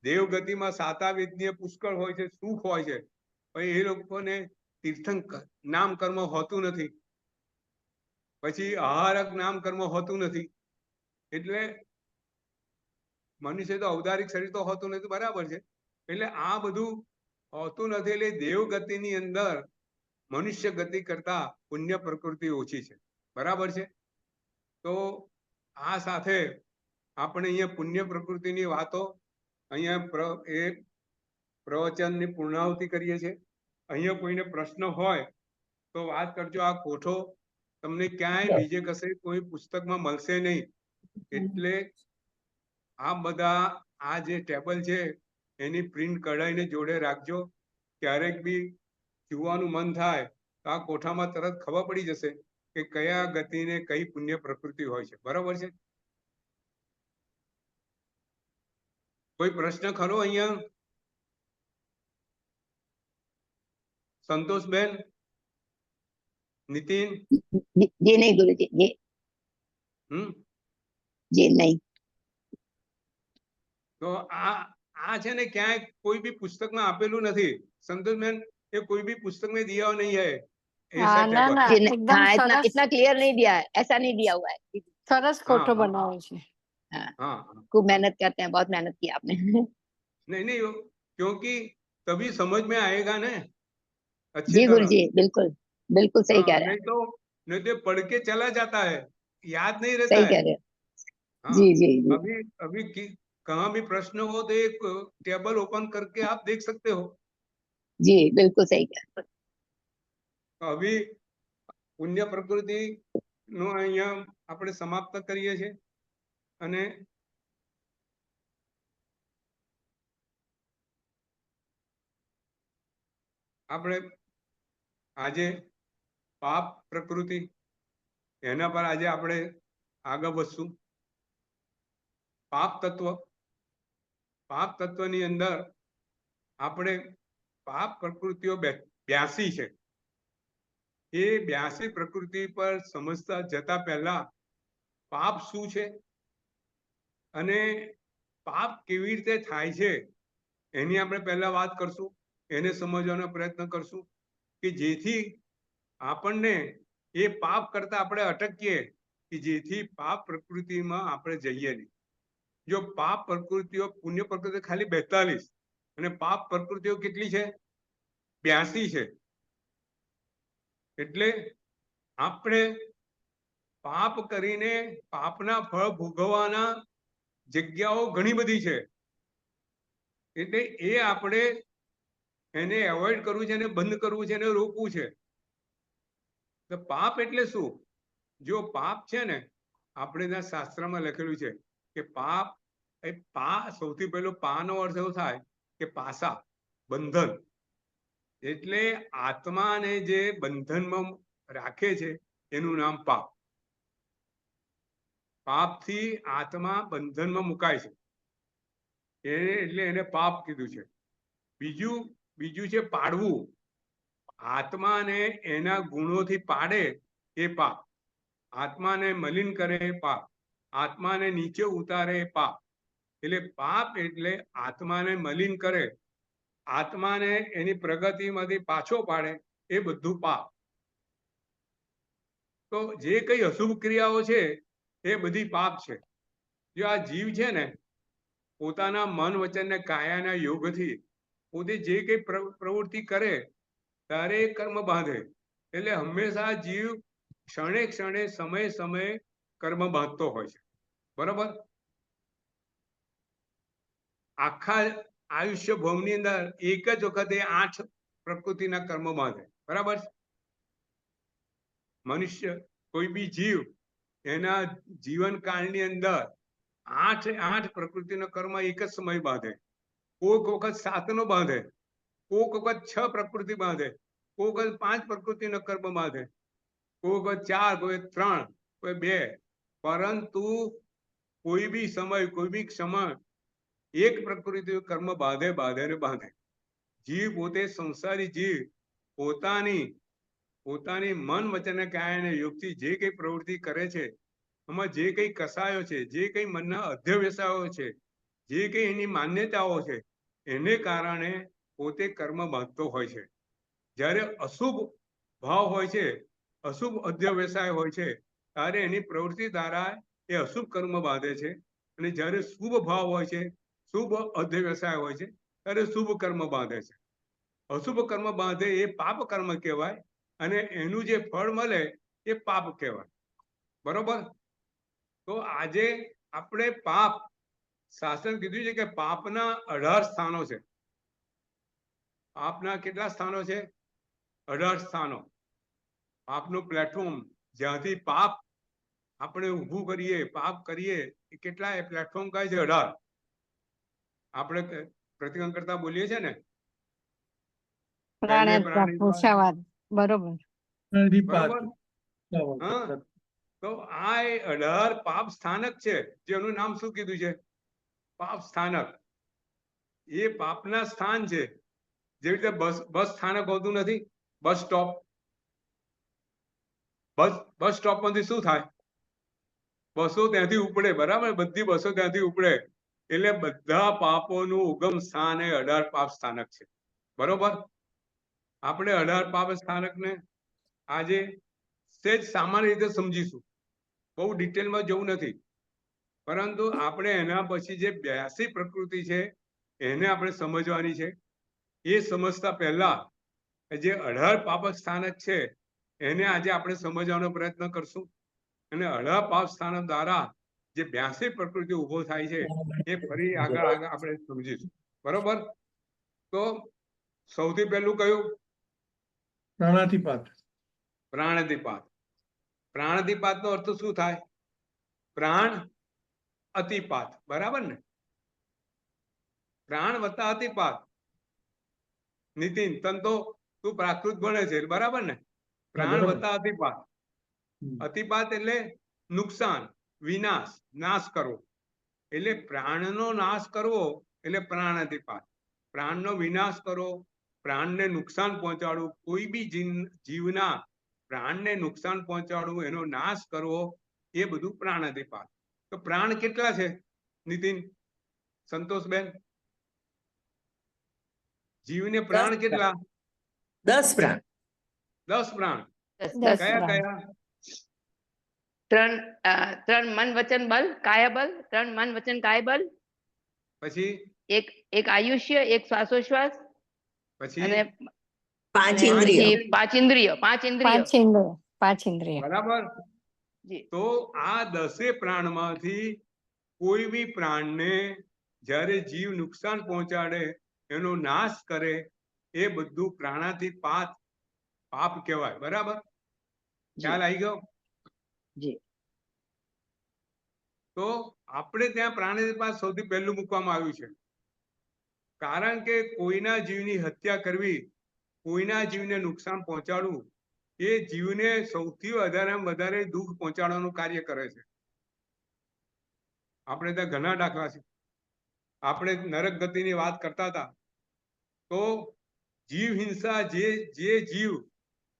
દેવ ગતિમાં સાતાવિદ્ય પુષ્કળ હોય છે, સુખ હોય છે, પછી એ લોકોને તીર્થંકર નામ કર્મ હોતું નથી, પછી આહારક નામ કર્મ હોતું નથી. એટલે મનુષ્ય તો ઔદારિક શરીર તો હોતું નથી, બરાબર છે. એટલે આ બધું હોતું નથી. એટલે દેવ ગતિની અંદર મનુષ્ય ગતિ કરતા પુણ્ય પ્રકૃતિ ઓછી છે, બરાબર છે. તો આ સાથે આપણે અહીંયા પુણ્ય પ્રકૃતિની વાતો અહીંયા એ પ્રવચનની પૂર્ણાહુતિ કરીએ છીએ. અહીંયા કોઈને પ્રશ્ન હોય તો વાત કરજો. આ કોઠો તમને ક્યાંય બીજે કશે કોઈ પુસ્તકમાં મળશે નહીં. એટલે આ બધા આ જે ટેબલ છે એની પ્રિન્ટ કઢાઈને જોડે રાખજો. ક્યારેક બી જોવાનું મન થાય તો આ કોઠામાં તરત ખબર પડી જશે કે કયા ગતિને કઈ પુણ્ય પ્રકૃતિ હોય છે, બરાબર છે. કોઈ પ્રશ્ન ખરો અહીંયા? સંતોષબેન, નીતિન? જે નહીં ગુરુજી, જે નહીં. તો આ છે ને ક્યાંય કોઈ બી પુસ્તકમાં આપેલું નથી. સંતોષબેન, એ કોઈ भी पुस्तक में दिया नहीं है ऐसा टेबल। हाँ, इतना क्लियर नहीं दिया है, ऐसा नहीं दिया हुआ है। सरस फोटो बनाओ છે। हाँ, खूब मेहनत करते हैं, बहुत मेहनत की आपने। नहीं क्योंकि तभी समझ में आएगा ना अच्छी जी तरह। गुरुजी, बिल्कुल बिल्कुल सही कह रहे हैं। नहीं तो पढ़ के चला जाता है, याद नहीं रहता सही है। कह रहे हैं। हाँ, जी जी जी। अभी कहाँ भी प्रश्न हो तो एक टेबल ओपन करके आप देख सकते हो। जी बिल्कुल सही कह रहे हैं। अभी પુણ્ય પ્રકૃતિ નો અહીંયા આપણે સમાપ્ત કરીએ છીએ. અને આપણે આજે પાપ પ્રકૃતિ એના પર આજે આપણે આગળ વધશું. પાપ તત્વની અંદર આપણે પાપ પ્રકૃતિઓ 82 છે. એ 82 પ્રકૃતિ પર સમજતા જતા પહેલા પાપ શું છે અને પાપ કેવી રીતે થાય છે એની આપણે પહેલા વાત કરશું. એને સમજવાનો પ્રયત્ન કરશું કે જેથી આપણને એ પાપ કરતા આપણે અટકીએ કે જેથી પાપ પ્રકૃતિમાં આપણે જઈએ નહીં. જો પાપ પ્રકૃતિઓ પુણ્ય પ્રકૃતિ ખાલી 42 અને પાપ પ્રકૃતિઓ કેટલી છે? 82 છે. એટલે આપણે પાપ કરીને પાપના ફળ ભોગવવાના જગ્યાઓ ઘણી બધી છે. એટલે એ આપણે એને એવોઇડ કરવું છે, એને બંધ કરવું છે, એને રોકવું છે. તો પાપ એટલે શું? જો પાપ છે ને, આપણે ત્યાં શાસ્ત્રમાં લખેલું છે કે પાપ એ સૌથી પહેલો પાનો અર્થ એવો થાય કે પાસા, બંધન. એટલે આત્માને જે બંધનમાં રાખે છે એનું નામ પાપ. પાપથી આત્મા બંધનમાં મુકાય છે, એટલે એને પાપ કીધું છે. બીજું છે પાડવું. આત્માને એના ગુણોથી પાડે એ પાપ. આત્માને મલિન કરે એ પાપ. આત્માને નીચે ઉતારે એ પાપ. એટલે પાપ એટલે આત્માને મલિન કરે, આત્માને એની પ્રગતિમાંથી પાછો પાડે, એ બધું પાપ. તો જે કઈ અશુભ ક્રિયાઓ છે એ બધી પાપ છે. જો આ જીવ છે ને, પોતાના મન વચન ને કાયાના યોગથી પોતે જે કઈ પ્રવૃત્તિ કરે ત્યારે એ કર્મ બાંધે. એટલે હંમેશા જીવ ક્ષણે ક્ષણે સમયે સમયે કર્મ બાંધતો હોય છે. બરોબર? આખા આયુષ્ય ભવની અંદર એક જ વખતે 8 પ્રકૃતિના કર્મ બાંધે. બરાબર? મનુષ્ય કોઈ બી જીવ એના જીવનકાળની અંદર 8 પ્રકૃતિનો કર્મ એક જ સમય બાંધે. કોઈક વખત 7નો બાંધે, કોઈક વખત 6 પ્રકૃતિ બાંધે, કોઈક વખત 5 પ્રકૃતિનો કર્મ બાંધે, કોઈક વખત 4, કોઈ 3, કોઈ 2. પરંતુ કોઈ બી સમય, કોઈ બી સમય એક પ્રકૃતિ કર્મ બાંધે ને બાંધે. જીવ પોતે સંસારી જીવ પોતાની મન વચન કાયા યોગથી જે કઈ પ્રવૃત્તિ કરે છે, એમાં જે કઈ કસાયો છે, જે કઈ મનના અધ્યવસાયો છે, જે કઈ એની માન્યતાઓ છે, એને કારણે પોતે કર્મ બાંધતો હોય છે. જ્યારે અશુભ ભાવ હોય છે, અશુભ અધ્યવસાય હોય છે, ત્યારે એની પ્રવૃત્તિ દ્વારા એ અશુભ કર્મ બાંધે છે. અને જ્યારે શુભ ભાવ હોય છે, શુભ અધ્યવસાય હોય છે, ત્યારે શુભ કર્મ બાંધે છે. અશુભ કર્મ બાંધે એ પાપ કર્મ કહેવાય, અને એનું જે ફળ મળે એ પાપ કહેવાય. બરોબર? તો આજે આપણે પાપ, શાસ્ત્ર કીધું છે કે પાપના 18 સ્થાનો છે. પાપના કેટલા સ્થાનો છે? 18 સ્થાનો. પાપનું પ્લેટફોર્મ, જ્યાંથી પાપ આપણે ઊભું કરીએ, પાપ કરીએ, એ કેટલા પ્લેટફોર્મ કહે છે? 18. આપણે પ્રતિક્રમણ કરતા બોલીએ છીએ ને, પુરુષાવાદ. બરોબર. બરોબર? હા. તો આ 18 પાપ સ્થાનક છે, જેનું નામ શું કીધું છે? પાપ સ્થાનક. એ પાપના સ્થાન છે. જેવી રીતે બસ સ્થાનક હોતું નથી, બસ સ્ટોપ. બસ સ્ટોપ માંથી શું થાય? બસો ત્યાંથી ઉપડે. બરાબર? બધી બસો ત્યાંથી ઉપડે. એટલે બધા પાપોનું ઉગમ સ્થાન એ 18 પાપ સ્થાનક છે. બરોબર? આપણે 18 પાપ સ્થાનકને આજે સહેજ સામાન્ય રીતે સમજીશું, બહુ ડિટેલમાં જવું નથી. પરંતુ આપણે એના પછી જે 82 પ્રકૃતિ છે એને આપણે સમજવાની છે. એ સમજતા પહેલા જે 18 પાપ સ્થાનક છે એને આજે આપણે સમજવાનો પ્રયત્ન કરશું. અને 18 પાપ સ્થાનક દ્વારા જે 82 પ્રકૃતિ ઉભો થાય છે એ ફરી આગળ આપણે સમજીશું. બરોબર? તો સૌથી પહેલું કયું? પ્રાણાતિપાત. પ્રાણાતિપાત. પ્રાણાતિપાત નો અર્થ શું થાય? પ્રાણ અતિપાત. બરાબર ને? પ્રાણ વત્તા અતિપાત. નીતિન, તન તો તું પ્રાકૃત ભણે છે, બરાબર ને? પ્રાણ વત્તા અતિપાત. અતિપાત એટલે નુકસાન, વિનાશ, નાશ કરવો. એટલે પ્રાણનો નાશ કરવો એટલે પ્રાણાતિપાત. પ્રાણનો વિનાશ કરો, પ્રાણને નુકસાન પહોંચાડવું, કોઈ બી જીવના પ્રાણને નુકસાન પહોંચાડવું, એનો નાશ કરવો, એ બધું પ્રાણાતિપાત. તો પ્રાણ કેટલા છે નીતિન? સંતોષબેન? જીવને પ્રાણ કેટલા? 10 પ્રાણ. 10 પ્રાણ. 10 કયા પ્રાણ. કયા? 3 મન વચન બલ કાયા બલ, 3 મન વચન કાય બલ, પછી એક આયુષ્ય, એક શ્વાસોશ્વાસ, પછી અને 5 અને ઇન્દ્રિય. પછી 5 ઇન્દ્રિયો. 5 ઇન્દ્રિયો. 5 ઇન્દ્રિય. 5 ઇન્દ્રિય. બરાબર. જી. તો આ 10 પ્રાણમાંથી કોઈ બી પ્રાણને જ્યારે જીવ નુકસાન પહોંચાડે, એનો નાશ કરે, એ બધું પ્રાણાતિપાત પાપ કહેવાય. બરાબર, ખ્યાલ આવી ગયો? જી. તો આપણે ત્યાં પ્રાણાતિપાત સૌથી પહેલું મૂકવામાં આવ્યું છે, કારણ કે કોઈના જીવની હત્યા કરવી, કોઈના જીવને નુકસાન પહોંચાડવું, એ જીવને સૌથી વધારે દુઃખ પહોંચાડવાનું કાર્ય કરે છે. આપણે ત્યાં ઘણા દાખલા છે. આપણે નરક ગતિની વાત કરતા હતા, તો જીવ હિંસા, જે જીવ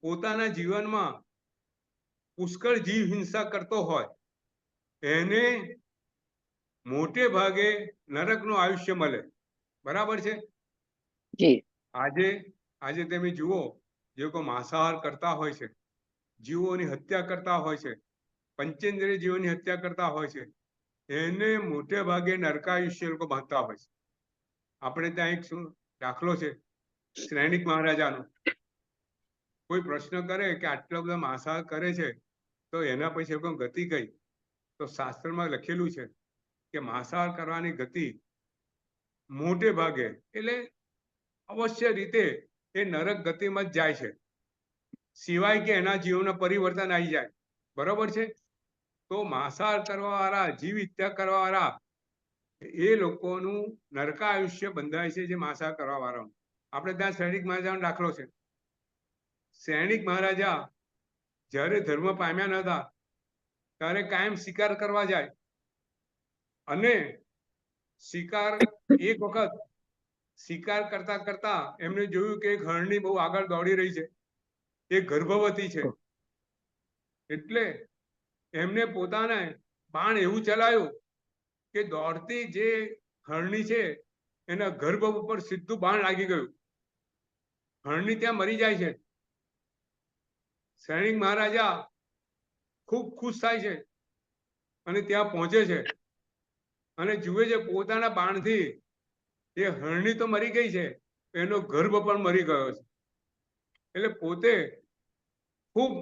પોતાના જીવનમાં પુષ્કળ જીવ હિંસા કરતો હોય, એને મોટે ભાગે નરકનું આયુષ્ય મળે. બરાબર છે? જી. આજે તમે જુઓ, જે કોઈ માંસાહાર કરતા હોય છે, જીવોની હત્યા કરતા હોય છે, પંચેન્દ્રિય જીવોની હત્યા કરતા હોય છે, એને મોટે ભાગે નરકાયુષ્ય લોકો બાંધતા હોય છે. આપણે ત્યાં એક દાખલો છે શ્રેણિક મહારાજાનો. કોઈ પ્રશ્ન કરે કે આટલા બધા માંસાહાર કરે છે, તો એના પછી એ લોકો ગતિ કઈ? તો શાસ્ત્રમાં લખેલું છે કે માંસાહાર કરવાની ગતિ મોટે ભાગે, એટલે અવશ્ય રીતે એ નરક ગતિમાં જ જાય છે, સિવાય કે એના જીવનમાં પરિવર્તન આવી જાય. બરોબર છે? તો માંસાહાર કરવા વાળા, જીવ હત્યા કરવા વાળા, એ લોકોનું નરકાયુષ્ય બંધાય છે, જે માંસાહાર કરવા વાળાનું. આપણે ત્યાં શ્રેણિક મહારાજાનો દાખલો છે. શ્રેણિક મહારાજા જ્યારે ધર્મ પામ્યા નતા, ત્યારે કાયમ શિકાર કરવા જાય, અને શિકાર એક વખત શિકાર કરતા કરતા એમને જોયું કે એક હરણી બહુ આગળ દોડી રહી છે, એ ગર્ભવતી છે. એટલે એમને પોતાને બાણ એવું ચલાવ્યું કે દોડતી જે હરણી છે એના ગર્ભ ઉપર સીધું બાણ લાગી ગયું. હરણી ત્યાં મરી જાય છે. શ્રેણિક મહારાજા ખૂબ ખુશ થાય છે અને ત્યાં પહોંચે છે અને જુએ છે પોતાના બાણથી એ હરણી તો મરી ગઈ છે, એનો ગર્ભ પણ મરી ગયો છે. એટલે પોતે ખૂબ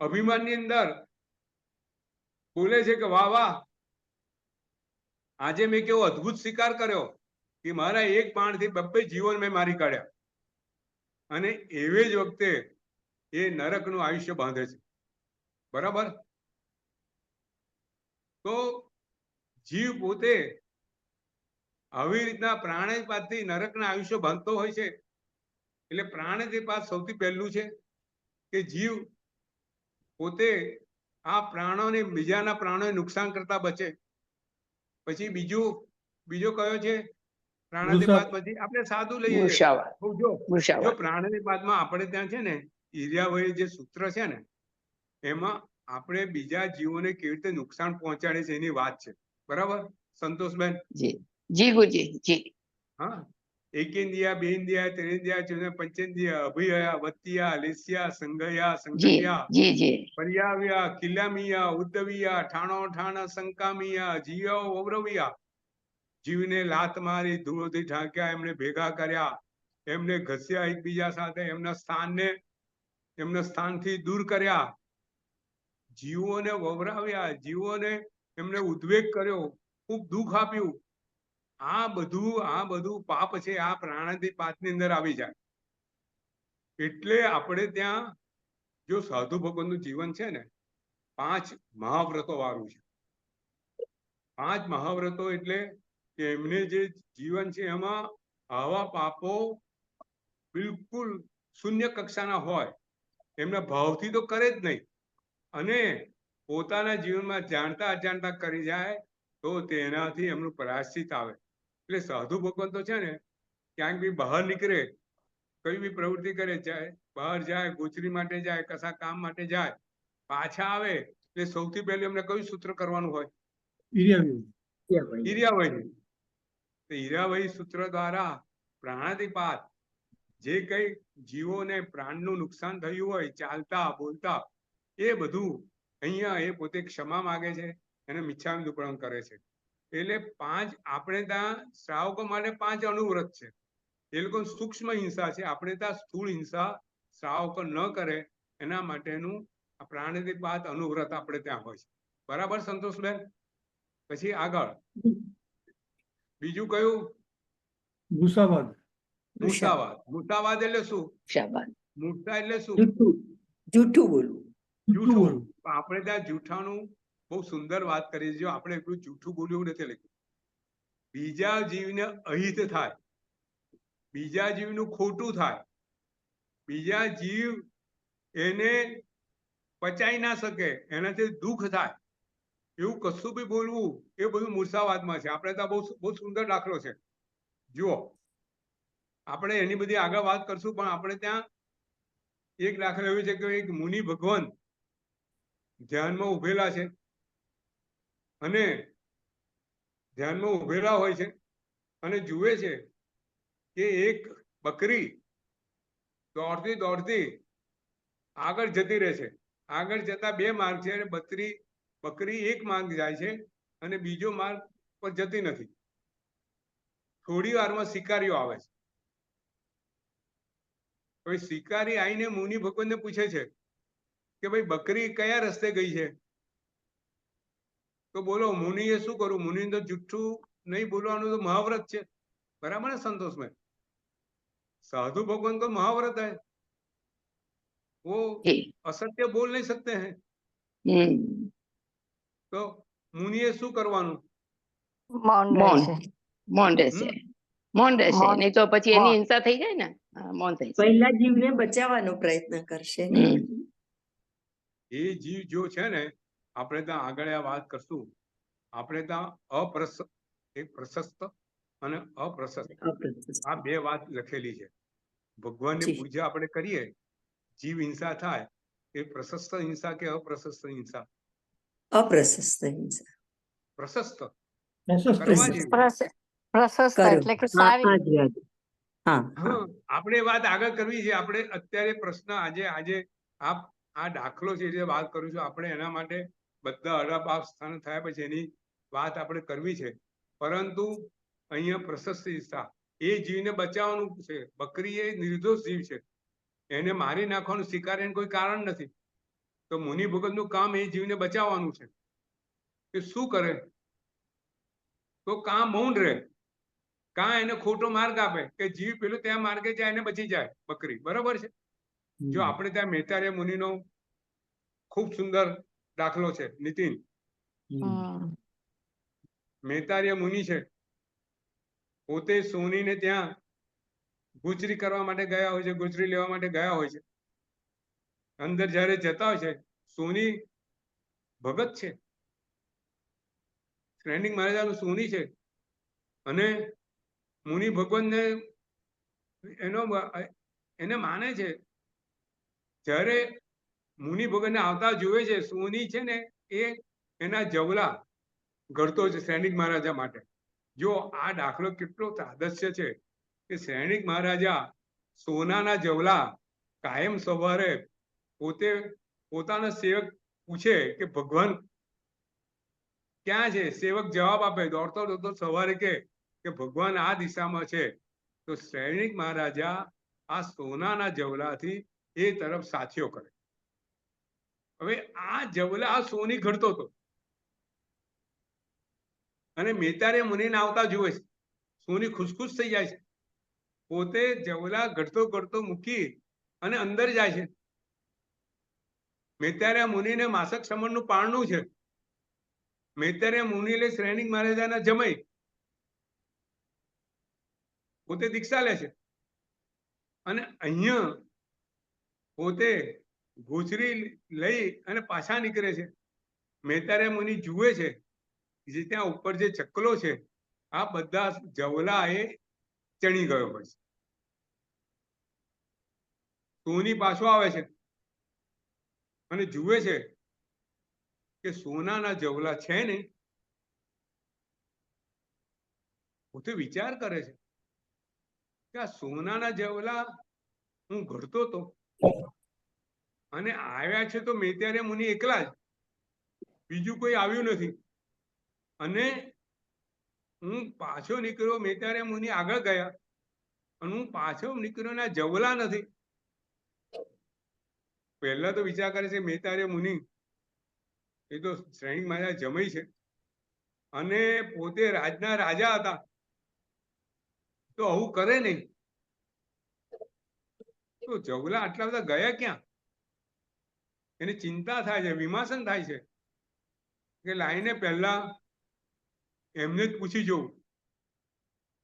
અભિમાનની અંદર બોલે છે કે વાહ વાહ, આજે મેં કેવો અદ્ભુત શિકાર કર્યો કે મારા એક બાણથી 2 જીવન મેં મારી કાઢ્યા. અને એવી જ વખતે એ નરકનું આયુષ્ય બાંધે છે. બરાબર? તો જીવ પોતે આવી રીતના પ્રાણાતિપાતથી નરકના આયુષ્ય બાંધતો હોય છે. એટલે પ્રાણાતિપાત સૌથી પહેલું છે કે જીવ પોતે આ પ્રાણોને, બીજાના પ્રાણોને નુકસાન કરતા બચે. પછી બીજો કયો છે પ્રાણાતિપાત? પછી આપણે સાદું લઈએ મૃષાવાદ. જો મૃષાવાદ. પ્રાણાતિપાતમાં આપણે ત્યાં છે ને ઈર્યાવય જે સૂત્ર છે ને, એમાં આપણે બીજા જીવોને કેવી રીતે નુકસાન પહોંચાડે છે એની વાત છે. બરાબર સંતોષબેન? જી. જી ગુરુજી. જી. હા. એકેન્દ્રિયા, બેન્દ્રિયા, ત્રિન્દ્રિયા, પંચેન્દ્રિયા, અભિયા, વત્તિયા, લેસ્યા, સંગયા, જી. સંગત્યા, જી. જી. પર્યાવ્યા, કિલ્લામિયા, ઉદ્દવિયા, ઠાણો ઠાણ, શંકામિયા, જીયો વૌરવિયા. જીવને લાત મારી, ધૂળોથી ઢાંક્યા, એમને ભેગા કર્યા, એમને ઘસ્યા એકબીજા સાથે, એમના સ્થાનથી દૂર કર્યા, જીવોને વવરાવ્યા, જીવોને એમને ઉદ્વેગ કર્યો, ખૂબ દુઃખ આપ્યું. આ બધું પાપ છે, આ પ્રાણાતિપાતની અંદર આવી જાય. એટલે આપણે ત્યાં જો સાધુ ભગવાનનું જીવન છે ને, 5 મહાવ્રતો વાળું છે. 5 મહાવ્રતો એટલે કે એમને જે જીવન છે એમાં આવા પાપો બિલકુલ શૂન્ય કક્ષાના હોય, એમના ભાવથી તો કરે જ નહીં, અને પોતાના જીવનમાં જાણતા અજાણતા કરી જાય તો તેનાથી એમનું પ્રાયશ્ચિત આવે. એટલે સાધુ ભગવાન તો છે ને, ક્યાંક બી બહાર નીકળે, કઈ બી પ્રવૃત્તિ કરે, જાય બહાર જાય, ગોચરી માટે જાય, કશા કામ માટે જાય, પાછા આવે એટલે સૌથી પહેલું એમને કયું સૂત્ર કરવાનું હોય? ઈર્યાવય. ઈર્યાવય સૂત્ર દ્વારા પ્રાણાતિપાત જે કઈ જીવોને પ્રાણનું નુકસાન થયું હોય ચાલતા બોલતા એ બધું અહીંયા એ પોતે ક્ષમા માગે છે અને મિચ્છામિ દુક્કડમ કરે છે. એટલે 5 આપણે ત્યાં શ્રાવકો માટે 5 અનુવ્રત છે. એ લોકો સૂક્ષ્મ હિંસા છે, આપણે ત્યાં સ્થૂળ હિંસા શ્રાવકો ન કરે એના માટેનું આ પ્રાણાતિપાત અનુવ્રત આપણે ત્યાં હોય છે. બરાબર સંતોષબેન? પછી આગળ બીજું કયું? મુસાવાદ. મૂસાવાદ. મૂસાવાદ એટલે શું? શાબાશ. મૂસા એટલે શું? જૂઠું બોલવું. જૂઠું. આપણે ત્યાં જૂઠાનું બહુ સુંદર વાત કરી છે. જો આપણે એટલું જૂઠું બોલ્યું નથી લખ્યું. બીજા જીવને અહિત થાય, બીજા જીવનું ખોટું થાય, બીજા જીવ એને પચાઈ ના શકે, એનાથી દુઃખ થાય, એવું કશું બી બોલવું એ બધું મૂસાવાદમાં છે. આપણે ત્યાં બહુ સુંદર દાખલો છે. જુઓ, આપણે એની બધી આગળ વાત કરશું, પણ આપણે ત્યાં એક દાખલો એવો છે કે એક મુનિ ભગવાન ધ્યાનમાં ઉભેલા છે અને ધ્યાનમાં ઉભેલા હોય છે અને જુએ છે કે એક બકરી દોડતી દોડતી આગળ જતી રહે છે. આગળ જતા 2 માર્ગ છે અને બકરી એક માર્ગ જાય છે અને બીજો માર્ગ પર જતી નથી. થોડી વારમાં શિકારીઓ આવે છે. હવે શિકારી આવીને મુનિ ભગવાનને પૂછે છે કે ભાઈ બકરી કયા રસ્તે ગઈ છે? તો બોલો મુનિએ શું કરું? મુનિ તો જુઠ્ઠું નહીં બોલવાનું તો મહાવ્રત છે. बराबर है संतोष में? साधु भगवान तो महाव्रत है, वो असत्य बोल नहीं सकते हैं. तो मुनिए શું કરવાનું? મૌન મૌન રહેશે. મૌન રહેશે. મૌન રહેશે, નહીં તો પછી એની હિંસા થઈ જાય ને. મૌન થઈ જાય. પહેલા જીવને બચાવવાનો પ્રયત્ન કરશે ને. એ જીવ જો છે ને, આપણે ત્યાં આગળ આ વાત કરશું. આપણે ત્યાં એક પ્રશસ્ત અને અપ્રશસ્ત આ 2 વાત લખેલી છે. ભગવાનની પૂજા આપણે કરીએ, જીવ હિંસા થાય એ પ્રશસ્ત હિંસા કે અપ્રશસ્ત હિંસા? અપ્રશસ્ત હિંસા. પ્રશસ્ત પ્રશસ્ત કરવા જેવી. પ્રશસ્ત એટલે કે સારી. આપણે વાત આગળ કરવી છે. આપણે અત્યારે પ્રશ્ન આજે આ દાખલો છે જે વાત કરું છું, આપણે એના માટે બધા અડાપાવ સ્થાન થયા પછી એની વાત આપણે કરવી છે. પરંતુ અહીંયા પ્રશસ્ત હિંસા, એ જીવને બચાવવાનું છે. બકરી એ નિર્દોષ જીવ છે, એને મારી નાખવાનું સ્વીકારે કોઈ કારણ નથી. તો મુનિ ભગતનું કામ એ જીવને બચાવવાનું છે. કે શું કરે? તો કાં મૌન રહે, કાં એને ખોટો માર્ગ આપે કે જીવ પેલું ત્યાં માર્ગે જાય એને બચી જાય બકરી. બરાબર છે? જો આપણે ત્યાં મેતાર્ય મુનિનો ખૂબ સુંદર દાખલો છે. નીતિન, મેતાર્ય મુનિ છે, પોતે સોનીને ત્યાં ગુજરી કરવા માટે ગયા હોય છે, ગુજરી લેવા માટે ગયા હોય છે. અંદર જ્યારે જતા હોય છે, સોની ભગત છે, શ્રેણિક મહારાજાનું સોની છે, અને મુનિ ભગવાનને એને માને છે. જ્યારે મુનિ ભગવાનને આવતા જોવે છે, સોની છે ને એ એના જવલા ઘડતો છે શ્રેણિક મહારાજા માટે. જો આ દાખલો કેટલો તાદસ્ય છે કે શ્રેણિક મહારાજા સોનાના જવલા કાયમ સવારે પોતાના સેવક પૂછે કે ભગવાન ક્યાં છે? સેવક જવાબ આપે દોડતો દોડતો સવારે કે ભગવાન આ દિશામાં છે. તો શ્રેણિક મહારાજા આ સોનાના જવલાથી એ તરફ સાથીઓ કરે. હવે આ જવલા આ સોની ઘડતો હતો અને મેતારે મુનિને આવતા જુએ છે. સોની ખુશખુશ થઈ જાય છે, પોતે જવલા ઘડતો ઘડતો મૂકી અને અંદર જાય છે. મેતારે મુનિને માસક સમણનું પારણું છે. મેતારે મુનિ એટલે શ્રેણિક મહારાજાના જમાઈ, પોતે દીક્ષા લે છે અને અહીંયા પોતે ગુજરી લઈ અને પાછા નીકળે છે. મેતારે મુનિ જુએ છે જે ત્યાં ઉપર જે ચકલો છે, આ બધા જવલા એ ચણી ગયો હોય છે. સોની પાછો આવે છે અને જુએ છે કે સોનાના જવલા છે ને. પોતે વિચાર કરે છે કે આ સોનાના જવલા હું ઘડતો હતો અને આવ્યા છે તો મેત્યારે મુનિ એકલા જ, બીજું કોઈ આવ્યું નથી. અને હું પાછો નીકળ્યો, મેત્યારે મુનિ આગળ ગયા અને હું પાછો નીકળ્યો ના જવલા નથી. પહેલા તો વિચાર કરે છે મેત્યારે મુનિ એ તો શ્રેણી મારા જમાઈ છે અને પોતે રાજના રાજા હતા, તો આવું કરે નહીં. તો જવલા આટલા બધા ગયા ક્યાં? એને ચિંતા થાય છે, વિમાસન થાય છે કે લાઈને પહેલા એમને જ પૂછી જોઉં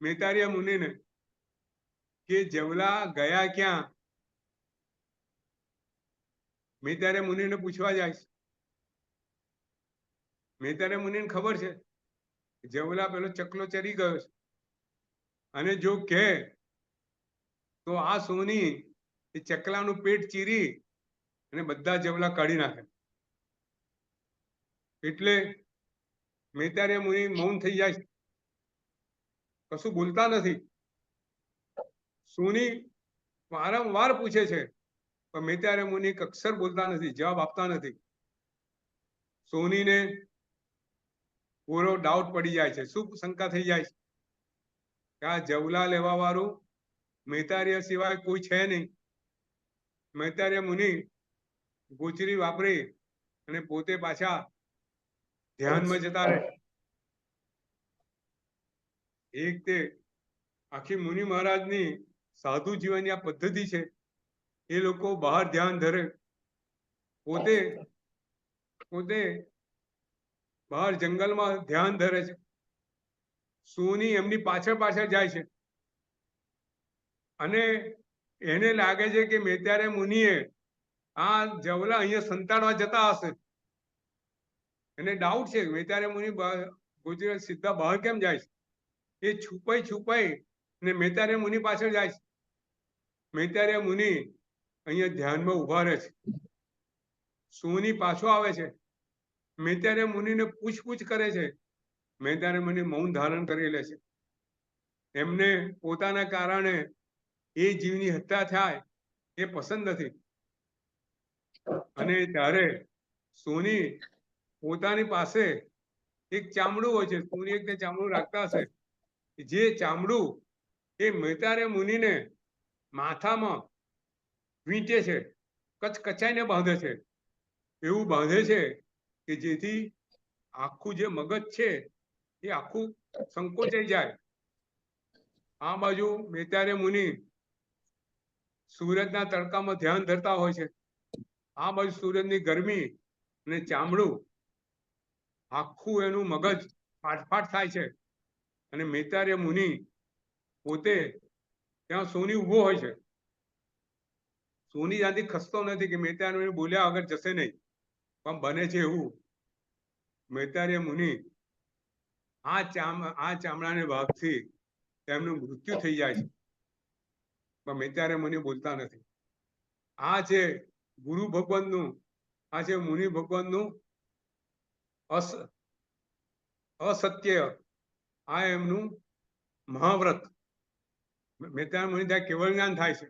મેતારિયા મુનિને કે જવલા ગયા ક્યાં. મેતારિયા મુનિને પૂછવા જાય છે. મેતારિયા મુનિને ખબર છે જવલા પેલો ચકલો ચરી ગયો છે અને જો કહે તો આ સોની એ ચકલાનું પેટ ચીરી અને બધા જવલા કાઢી નાખે. એટલે મેતારિયા મુનિ મૌન થઈ જાય છે, કશું બોલતા નથી. સોની વારંવાર પૂછે છે પણ મેતારિયા મુનિ એક અક્ષર બોલતા નથી, જવાબ આપતા નથી. સોનીને પૂરો ડાઉટ પડી જાય છે. શું શંકા થઈ જાય છે કે આ જવલા લેવા વાળું મેતારિયા સિવાય કોઈ છે નહીં. મેતારિયા મુનિ ગોચરી વાપરી અને પોતે પાછા ધ્યાનમાં જતા રહે. એક તે આખી મુનિ મહારાજની સાધુ જીવનની આ પદ્ધતિ છે. એ લોકો બહાર ધ્યાન ધરે, પોતે બહાર જંગલમાં ધ્યાન ધરે છે. સોની એમની પાછળ પાછળ જાય છે અને એને લાગે છે કે મેતારિયા મુનિએ આ જવલા અહીંયા સંતાડવા જતા હશે. એને ડાઉટ છે મેતારિયા મુનિ ગુજરાત સીધા બહાર કેમ જાય છે. એ છુપાઈ ને મેતારિયા મુનિ પાછળ જાય છે. મેતારિયા મુનિ અહીંયા ધ્યાનમાં ઉભા રહે છે. સોની પાછો આવે છે, મેતારિયા મુનિને પૂછપૂછ કરે છે. મેતારિયા મુનિ મૌન ધારણ કરી લે છે. એમને પોતાના કારણે એ જીવની હત્યા થાય એ પસંદ નથી. અને ત્યારે સોની પોતાની પાસે એક ચામડું હોય છે, સોની એક ચામડું રાખતા હશે, જે ચામડું એ મેતારિયા મુનિને માથામાં વીંટે છે, કચકચાઈને બાંધે છે. એવું બાંધે છે કે જેથી આખું જે મગજ છે એ આખું સંકોચાઈ જાય. આ બાજુ મેતારિયા મુનિ સૂરજના તડકામાં ધ્યાન ધરતા હોય છે. આ બાજુ સૂરજની ગરમી અને ચામડું આખું એનું મગજ ફાટફાટ થાય છે. અને મેતારિયા મુનિ પોતે ત્યાં સોની ઉભો હોય છે. સોની ત્યાંથી ખસતો નથી કે મેતારિયા મુનિ બોલ્યા વગર જશે નહીં. પણ બને છે એવું મેતારિયા મુનિ આ ચામડાને ભાગથી તેમનું મૃત્યુ થઈ જાય છે. પણ મેતારિયા મુનિ બોલતા નથી. આ છે ગુરુ ભગવાનનું, આ છે મુનિ ભગવાનનું અસત્ય, આ એમનું મહાવ્રત. મેતારિયા મુનિ ત્યાં કેવળ જ્ઞાન થાય છે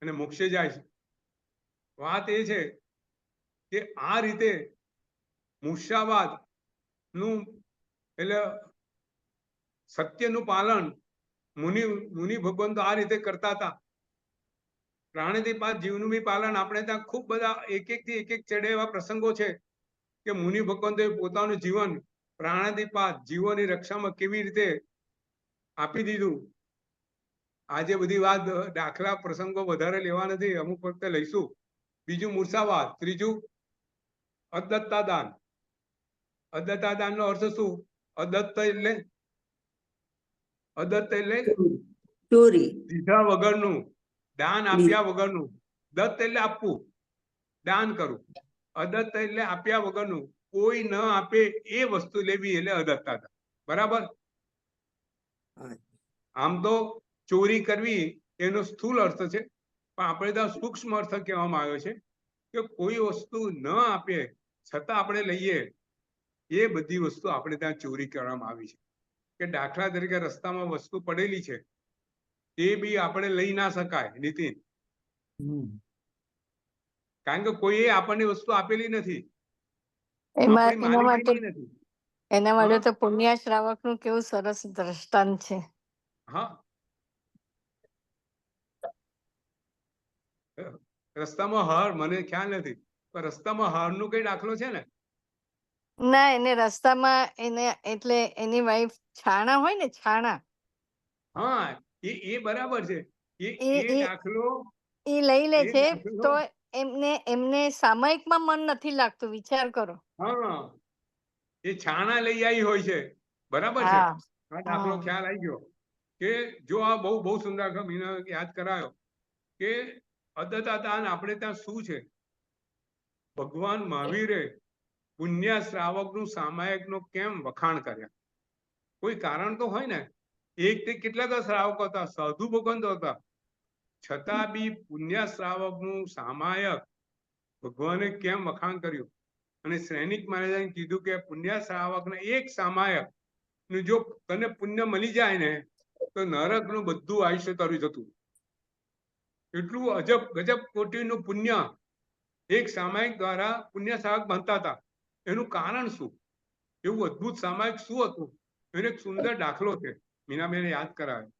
અને મોક્ષે જાય છે. વાત એ છે કે આ રીતે મૂર્છાવાદ નું એટલે સત્યનું પાલન મુનિ ભગવાન તો આ રીતે કરતા હતા. પ્રાણીથી જીવનું બી પાલન આપણે ત્યાં ખૂબ બધા એક ચડે એવા પ્રસંગો છે કે મુનિ ભગવાન તો પોતાનું જીવન પ્રાણાદિપાત જીવોની રક્ષામાં કેવી રીતે આપી દીધું. આજે બધી વાત દાખલા પ્રસંગો વધારે લેવા નથી, અમુક વખતે લઈશું. બીજું મૂર્છાવાદ, ત્રીજું અદત્તા દાન. અદત્તા દાન નો અર્થ શું? અદત્ત એટલે ચોરી, દીધા વગરનું, દાન આપ્યા વગરનું. દત્ત એટલે આપવું, દાન કરવું. અદત્ત એટલે આપ્યા વગરનું, કોઈ ન આપે એ વસ્તુ લેવી એટલે અદત્તા દાન. બરાબર? આમ તો ચોરી કરવી એનો સ્થૂળ અર્થ છે, પણ આપણે ત્યાં સૂક્ષ્મ અર્થ કહેવામાં આવ્યો છે કે કોઈ વસ્તુ ન આપે છતાં આપણે લઈએ, એ બધી વસ્તુ આપણે ત્યાં ચોરી કરવામાં આવી છે. કે દાખલા તરીકે રસ્તામાં વસ્તુ પડેલી છે એ બી આપણે લઈ ના શકાય. નીતિન, કારણ કે કોઈએ આપણને વસ્તુ આપેલી નથી, એમાં આપણી એના માટે માલિકીની નથી. એના માટે હા. તો પુણ્ય શ્રાવક નું કેવું સરસ દ્રષ્ટાંત છે. હા, રસ્તામાં હાર મને ખ્યાલ નથી, પણ રસ્તામાં હારનો કઈ દાખલો છે ને? ના, એને રસ્તામાં એને એટલે એની વાઈફ છાણા હોય ને, છાણા હા, એ બરાબર છે. એ એ એ એ દાખલો એ લઈ લે એ છે, દાખલો તો એમને સામયિકમાં મન નથી લાગતું. વિચાર કરો. હા, એ છાણા લઈ આવી હોય છે, બરાબર છે. હા આ દાખલો હા ખ્યાલ આવી ગયો કે જો આ બહુ સુંદર મીના યાદ કરાયો કે અદતાદાન આપણે ત્યાં શું છે. ભગવાન મહાવીરે પુણ્ય શ્રાવકનું સામાયિકનો કેમ વખાણ કર્યા? કોઈ કારણ તો હોય ને. એક તે કેટલા શ્રાવકો હતા, સાધુ ભગવંતો હતા, છતાં બી પુણ્ય શ્રાવકનું સામાયક ભગવાને કેમ વખાણ કર્યું? અને સૈનિક મહારાજાને કીધું કે પુણ્ય શ્રાવકને એક સામાયક જો તને પુણ્ય મળી જાય ને તો નરકનું બધું આયુષ્ય તરી જતું. એટલું અજબ ગજબ કોટીનું પુણ્ય એક સામાયિક દ્વારા પુણ્ય શ્રાવક બનતા હતા. એનું કારણ શું? એવું અદ્ભુત સામાયિક શું હતું? એનો એક સુંદર દાખલો છે, મીનાબેને યાદ કરાવ્યો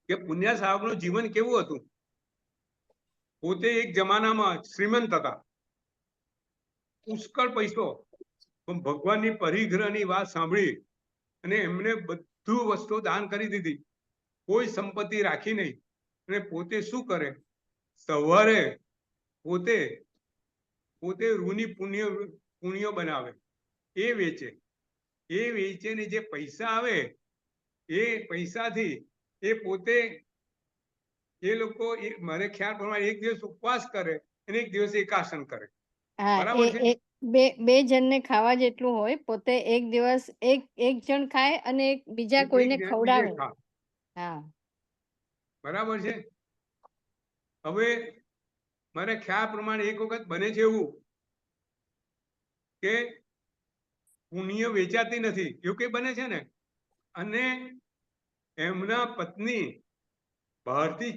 કે પુણ્ય શ્રાવકનું જીવન કેવું હતું. પોતે એક જમાનામાં શ્રીમંત હતા, પુષ્કળ પૈસો, પણ ભગવાનની પરિગ્રહની વાત સાંભળી અને એમને બધું વસ્તુ દાન કરી દીધી, કોઈ સંપત્તિ રાખી નહીં. અને પોતે શું કરે? સવારે પોતે રૂની પુણ્ય બનાવે, એ વેચે. એ વેચીને જે પૈસા આવે એ પૈસાથી એ પોતે એ લોકો મને ખ્યાલ પ્રમાણે એક દિવસ ઉપવાસ કરે અને એક દિવસ એકાસન કરે. હા, બરાબર છે. બે જણને ખાવા જેટલું હોય, પોતે એક દિવસ એક જણ ખાય અને બીજા એક કોઈને જણ બીજે ખવડાવે. ખા. હા, બરાબર છે. હવે મને ખ્યાલ પ્રમાણે એક વખત બને છે એવું કે પુણ્ય વેચાતી નથી, એવું કઈ બને છે ને, અને એમના પત્ની બહારથી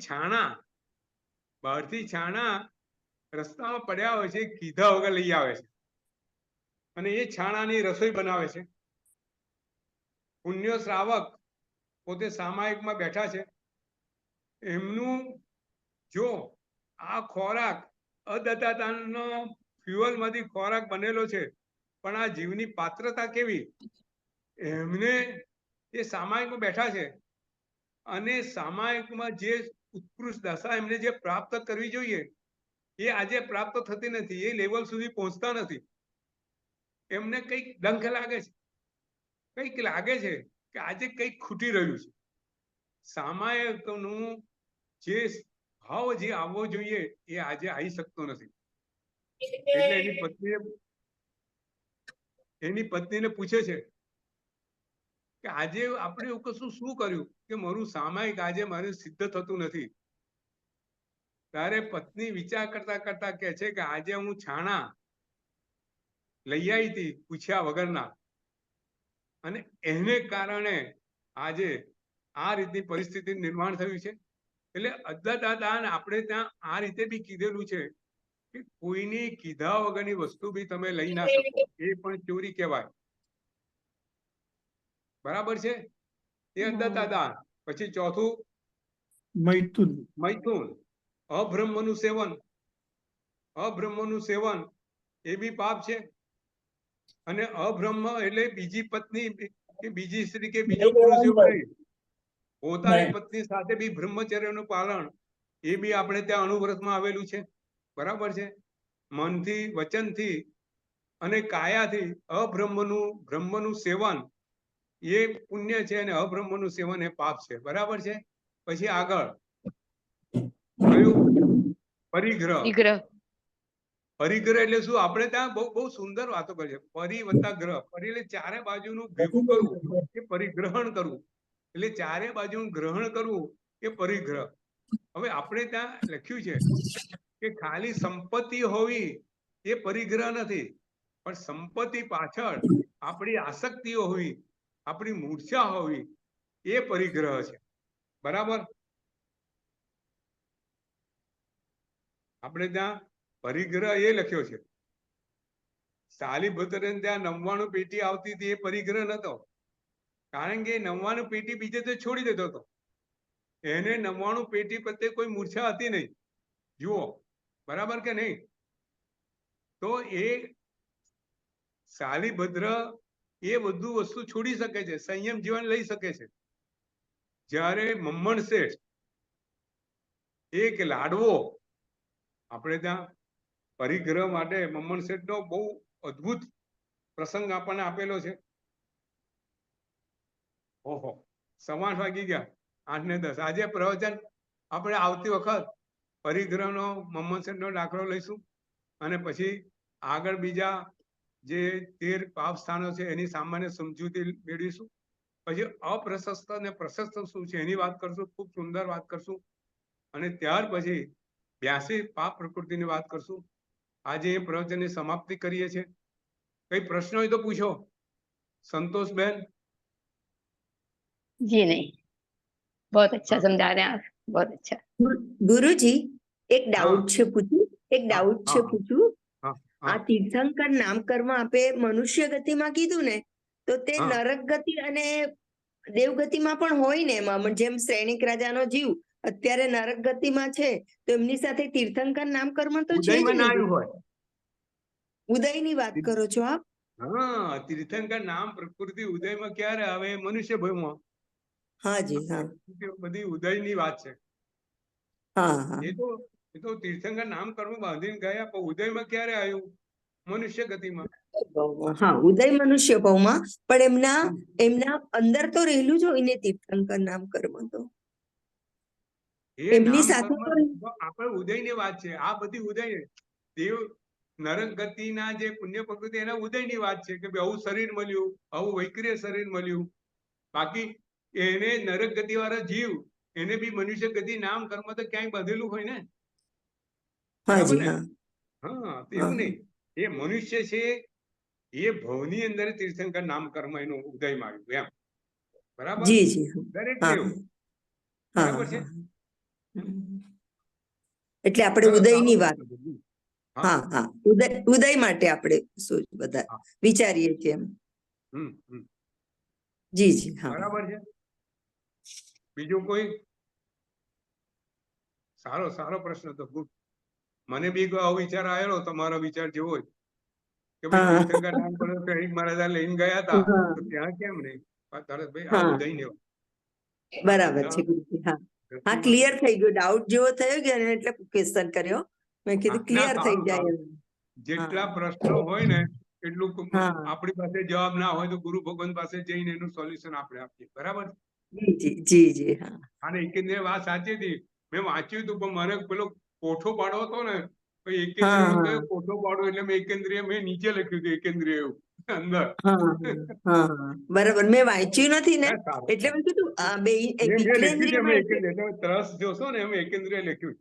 છાણા રસ્તામાં પડ્યા હોય છે, કીધા વગર લઈ આવે છે અને એ છાણાની રસોઈ બનાવે છે. પુણ્ય શ્રાવક પોતે સામાયિકમાં બેઠા છે. એમનું જો આ ખોરાક અદતાદાનનો ફ્યુઅલમાંથી ખોરાક બનેલો છે, પણ આ જીવની પાત્રતા કેવી? એમને એ સામાયિકમાં બેઠા છે અને સામાયિકમાં જે ઉત્કૃષ્ટ દશા એમને જે પ્રાપ્ત કરવી જોઈએ એ આજે પ્રાપ્ત થતી નથી. એ લેવલ સુધી પહોંચતા નથી. એમને કંઈક ડંખ લાગે છે કે આજે કંઈક ખૂટી રહ્યું છે. સામાયિકનું જે ભાવ જે આવવો જોઈએ એ આજે આવી શકતો નથી. એટલે એની પત્નીને પૂછે છે કે આજે આપણે એવું કશું શું કર્યું કે મારું સામાયિક આજે મારે સિદ્ધ થતું નથી. ત્યારે પત્ની વિચાર કરતા કરતા કહે છે કે આજે હું છાણા લઈ આવી હતી પૂછ્યા વગરના, અને એને કારણે આજે આ રીતની પરિસ્થિતિ નિર્માણ થયું છે. એટલે અદતાદાન આપણે ત્યાં આ રીતે બી કીધેલું છે કે કોઈની કીધા વગરની વસ્તુ બી તમે લઈ ના શકો, એ પણ ચોરી કહેવાય. બરાબર છે. એ અદતાદાન. પછી ચોથું મૈથુન, અબ્રહ્મનું સેવન એ બી પાપ છે. અને અબ્રહ્મ એટલે બીજી પત્ની કે બીજી સ્ત્રી કે બીજો પુરુષ એવું નહીં, પોતાની પત્ની સાથે બી બ્રહ્મચર્યનું પાલન એ બી આપણે ત્યાં અનુવ્રતમાં આવેલું છે. બરાબર છે. મનથી, વચનથી અને કાયાથી બ્રહ્મનું સેવન એ પુણ્ય છે અને અબ્રહ્મનું સેવન એ પાપ છે. બરાબર છે. પછી આગળ કયું? પરિગ્રહ. પરિગ્રહ એટલે શું? આપણે ત્યાં બહુ સુંદર વાતો કરી છે. પરિ વત્તા ગ્રહ. પરિ એટલે ચારે બાજુનું ભેગું કરવું એ પરિગ્રહણ કરવું, એટલે ચારે બાજુનું ગ્રહણ કરવું એ પરિગ્રહ. હવે આપણે ત્યાં લખ્યું છે કે ખાલી સંપત્તિ હોવી એ પરિગ્રહ નથી, પણ સંપત્તિ પાછળ આપણી આસક્તિઓ હોવી, આપણી મૂર્છા હોવી એ પરિગ્રહ છે. બરાબર. આપણે ત્યાં પરિગ્રહ એ લખ્યો છે. સાલીભદ્ર ત્યાં 99 પેટી આવતી હતી, એ પરિગ્રહ નતો. કારણ કે 99 પેટી બીજે તો છોડી દેતો હતો. એને 99 પેટી પ્રત્યે કોઈ મૂર્છા હતી નહીં. જુઓ, બરાબર કે નહીં? તો એ સાલીભદ્ર એ બધું વસ્તુ છોડી શકે છે, સંયમ જીવન લઈ શકે છે. જ્યારે મમ્મણ શેઠ એક લાડવો, આપણે ત્યાં પરિગ્રહ માટે મમ્મણ શેઠનો બહુ અદ્ભુત પ્રસંગ આપણને આપેલો છે. ઓહો, 8:15 વાગી ગયા, 8 ને 10. આજે પ્રવચન આપણે આવતી વખત પરિગ્રહનો મમ્મણ શેઠનો દાખલો લઈશું અને પછી આગળ બીજા જે 13 પાપ સ્થાનો છે એની સામાન્ય સમજૂતી મેળવીશું. પછી અપ્રશસ્ત અને પ્રશસ્ત શું છે એની વાત કરશું, ખૂબ સુંદર વાત કરશું. અને ત્યાર પછી 82 પાપ પ્રકૃતિની વાત કરશું. આજે એ પ્રવચનની સમાપ્તિ કરીએ છીએ. કઈ પ્રશ્ન હોય તો પૂછો. સંતોષબેન? जी नहीं, बहुत अच्छा समझा रहे हैं आप, बहुत अच्छा. ગુરુજી એક હા ડાઉટ છે પૂછું એક હા ડાઉટ છે હા પૂછું હા આ હા તીર્થંકર નામકર્મ આપે મનુષ્ય ગતિમાં કીધું ને, તો તે હા. નરક ગતિ અને દેવગતિમાં પણ હોય ને? એમાં જેમ શ્રેણિક રાજાનો જીવ અત્યારે નરક ગતિમાં છે, તો એમની સાથે તીર્થંકર નામકર્મ તો છે જ ઉદયમાં ને ના આવ્યું ગુરુ. હોય. ઉદયની વાત કરો છો આપ? હા, તીર્થંકર નામ પ્રકૃતિ ઉદયમાં ક્યારે આવે? મનુષ્ય ભયમાં. હાજી, હા બધી ઉદયની વાત છે. હા હા એ તો તીર્થંકર નામ કર્મ બાંધીને ગયા, પણ ઉદયમાં ક્યારે આવ્યું? મનુષ્ય ગતિમાં. હા, ઉદય મનુષ્ય ભાવમાં, પણ એમના હમ. એમના અંદર તો રહેલું જ હોય ને તીર્થંકર નામકર્મ તો. એ એમની નામ સાથે કર્મ તો આપણે ઉદયની વાત છે. આ બધી ઉદય દેવ નરક ગતિના જે પુણ્ય પ્રકૃતિ એના ઉદયની વાત છે કે ભાઈ આવું શરીર મળ્યું, આવું વૈક્રિય શરીર મળ્યું. બાકી એને નરક ગતિ વાળા જીવ, એને બી મનુષ્ય ગતિ નામ કર્મ તો ક્યાંય બાંધેલું હોય ને. બરાબર હાજી, ને? હા હા, તો હા એવું નહીં. એ મનુષ્ય છે, એ ભવની અંદર તીર્થંકર નામ કર્મ એનું ઉદયમાં આવ્યું એમ. બરાબર? જી જી દરેક હા દેવ. હા બરાબર છે? હા એટલે આપણે ચલો, સારો ઉદયની વાત, પ્રશ્ન છે. હા હા હા ઉદય માટે આપણે શું બધા હા. વિચારીએ છીએ એમ. હમ. જી જી હા બરાબર છે. બીજું કોઈ? સારો પ્રશ્ન તો ગુડ. મને બી આવો વિચાર આવેલો, તમારો વિચાર જેવો જ કે ભાઈ હા તીર્થંકર નામ પર મહારાજા લઈને ગયા હતા, હા તો ત્યાં કેમ નહીં? તરત ભાઈ આ હા ઉદય ને બરાબર છે ગુરુજી. હા હા ક્લિયર થઈ ગયો, ડાઉટ જેવો થયો ગયો ને એટલે ક્વેશ્ચન કર્યો. મેં કીધું ના, ક્લિયર થઈ સારું જાય સારું. એમ. જેટલા હા પ્રશ્નો હોય ને એટલું હા આપણી પાસે જવાબ ના હોય તો ગુરુ ભગવાન પાસે જઈને એનું સોલ્યુશન આપણે આપીએ. બરાબર? જી હા અને એકેન્દ્રિય વાત સાચી હતી. મેં વાંચ્યું હતું, પણ મારે પેલો કોઠો પાડો હતો ને, તો એકેન્દ્રિય હા કયો કોઠો પાડો એટલે મેં એકેન્દ્રિય મેં નીચે લખ્યું હતું એકેન્દ્રિય એવું અંદર. બરાબર. મેં વાંચ્યું નથી ને, ના, સારું એટલે મેં કીધું આ બે મેં લખ્યું છે, વિક્લેન્દ્રિયમાં એટલે એટલે તરસ જોશો ને એમ એકેન્દ્રિય લખ્યું.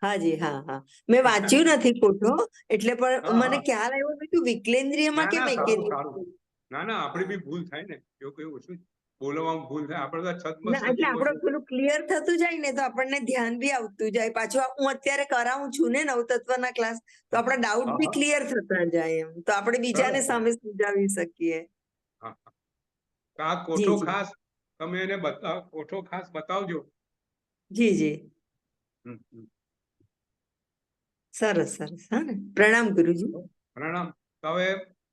હાજી હા મેં વાંચ્યું નથી ખોટો, એટલે પણ હા મને હા. ખ્યાલ આવ્યો મેં કીધું વિક્લેન્દ્રિયમાં કેમ સારું. ના, આપડી બી ભૂલ થાય ને, એવું કઈ ઓછું બોલવામાં ભૂલ થાય. આપણે તો ના એટલે સચિવ આપણું પેલું ક્લિયર થતું જાય ને, તો આપણને ધ્યાન બી આવતું જાય. પાછું હું અત્યારે કરાવું છું ને નવતત્વના ક્લાસ, તો આપણા ડાઉટ હા બી હા. ક્લિયર થતા જાય એમ, તો આપણે બીજાને સરસ. સામે સમજાવી શકીએ. હા. તો આ જી કોઠો જી ખાસ તમે એને કોઠો ખાસ બતાવજો. જી હમ. સરસ હા ને, પ્રણામ ગુરુજી. પ્રણામ. તો હવે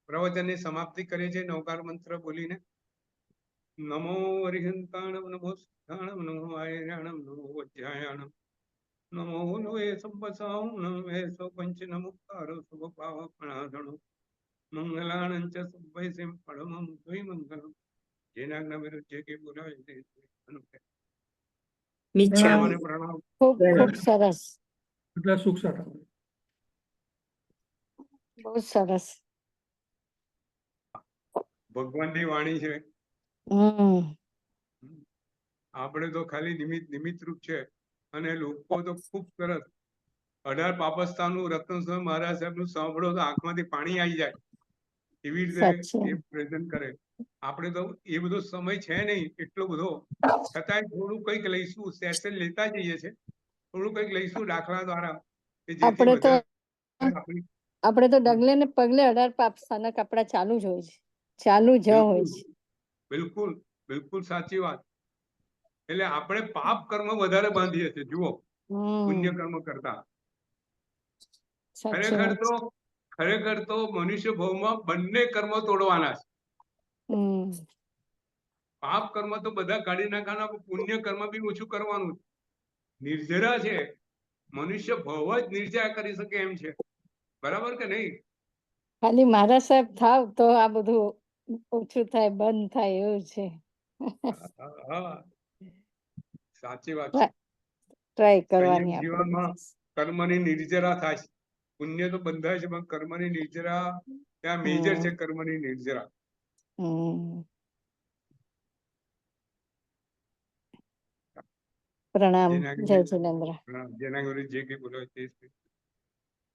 પ્રવચનની સમાપ્તિ કરીએ છીએ નવકાર મંત્ર બોલીને. નમો અરિહંતાણમ, નમો સિદ્ધાણમ, નમો આયરાણમ, નમો વજ્રાયણમ, નમો નવે સંપસામ, નમે સો પંચ નમુકારો શુભ પાવ પ્રણાધણો, મંગલાણં ચ સભ્યસિમ પરમં દ્વૈ મંગલમ, જેનાજ્ઞા વિરુદ્ધ કે બોલાય તે મિચ્છામિ. પ્રણામ. ખૂબ પ્રણામ. સરસ, એટલે સુખ શાંતિ. બહુ સરસ. ભગવાનની વાણી છે. હમ આપણે તો ખાલી નિમિત્ત રૂપ છે. અને લોકો તો ખૂબ સરસ 18 પાપસ્તાનું રત્નસ્વામી મહારાજ સાહેબનું સાંભળો તો આંખમાંથી પાણી આવી જાય એવી રીતે સાચે એ પ્રેઝન્ટ કરે. આપણે તો એ બધો સમય છે નહીં એટલો બધો, છતાંય થોડું કંઈક લઈશું, સેશન લેતા જઈએ છે, થોડું કંઈક લઈશું દાખલા દ્વારા, કે જેથી આપણે તો બધા આપણી આપણે તો ડગલે ને પગલે 18 પાપના કપડા ચાલુ જ હોય છે, ચાલુ જ હોય છે. બિલકુલ બિલકુલ સાચી વાત. એટલે આપણે પાપ કર્મ વધારે બાંધીએ છીએ જુઓ, પુણ્ય કર્મ કરતા. સાચી વાત છે. ખરેખર તો મનુષ્ય ભાવમાં બંને કર્મ તોડવાના છે. પાપ કર્મ તો બધા કાઢી નાખવાના, પુણ્ય કર્મ બી ઓછું કરવાનું. નિર્જરા છે, મનુષ્ય ભાવ જ નિર્જરા કરી શકે એમ છે. બરાબર કે નહીં? ખાલી મારા સાહેબ થાવ તો આ બધું ઓછું થાય, બંધ થાય એવું છે. હા, સાચી વાત છે. ટ્રાય સંયમ કરવાની આપણે. જીવનમાં કર્મની નિર્જરા થાય છે. પુણ્ય તો બંધાય છે, પણ કર્મની નિર્જરા ત્યાં મેજર છે. કર્મની નિર્જરા. પ્રણામ. જય જેના જિનેન્દ્ર. જેના ઘરે જે કઈ બોલાય તે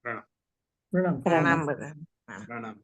પ્રણામ. પ્રણામ. પ્રણામ. પ્રણામ.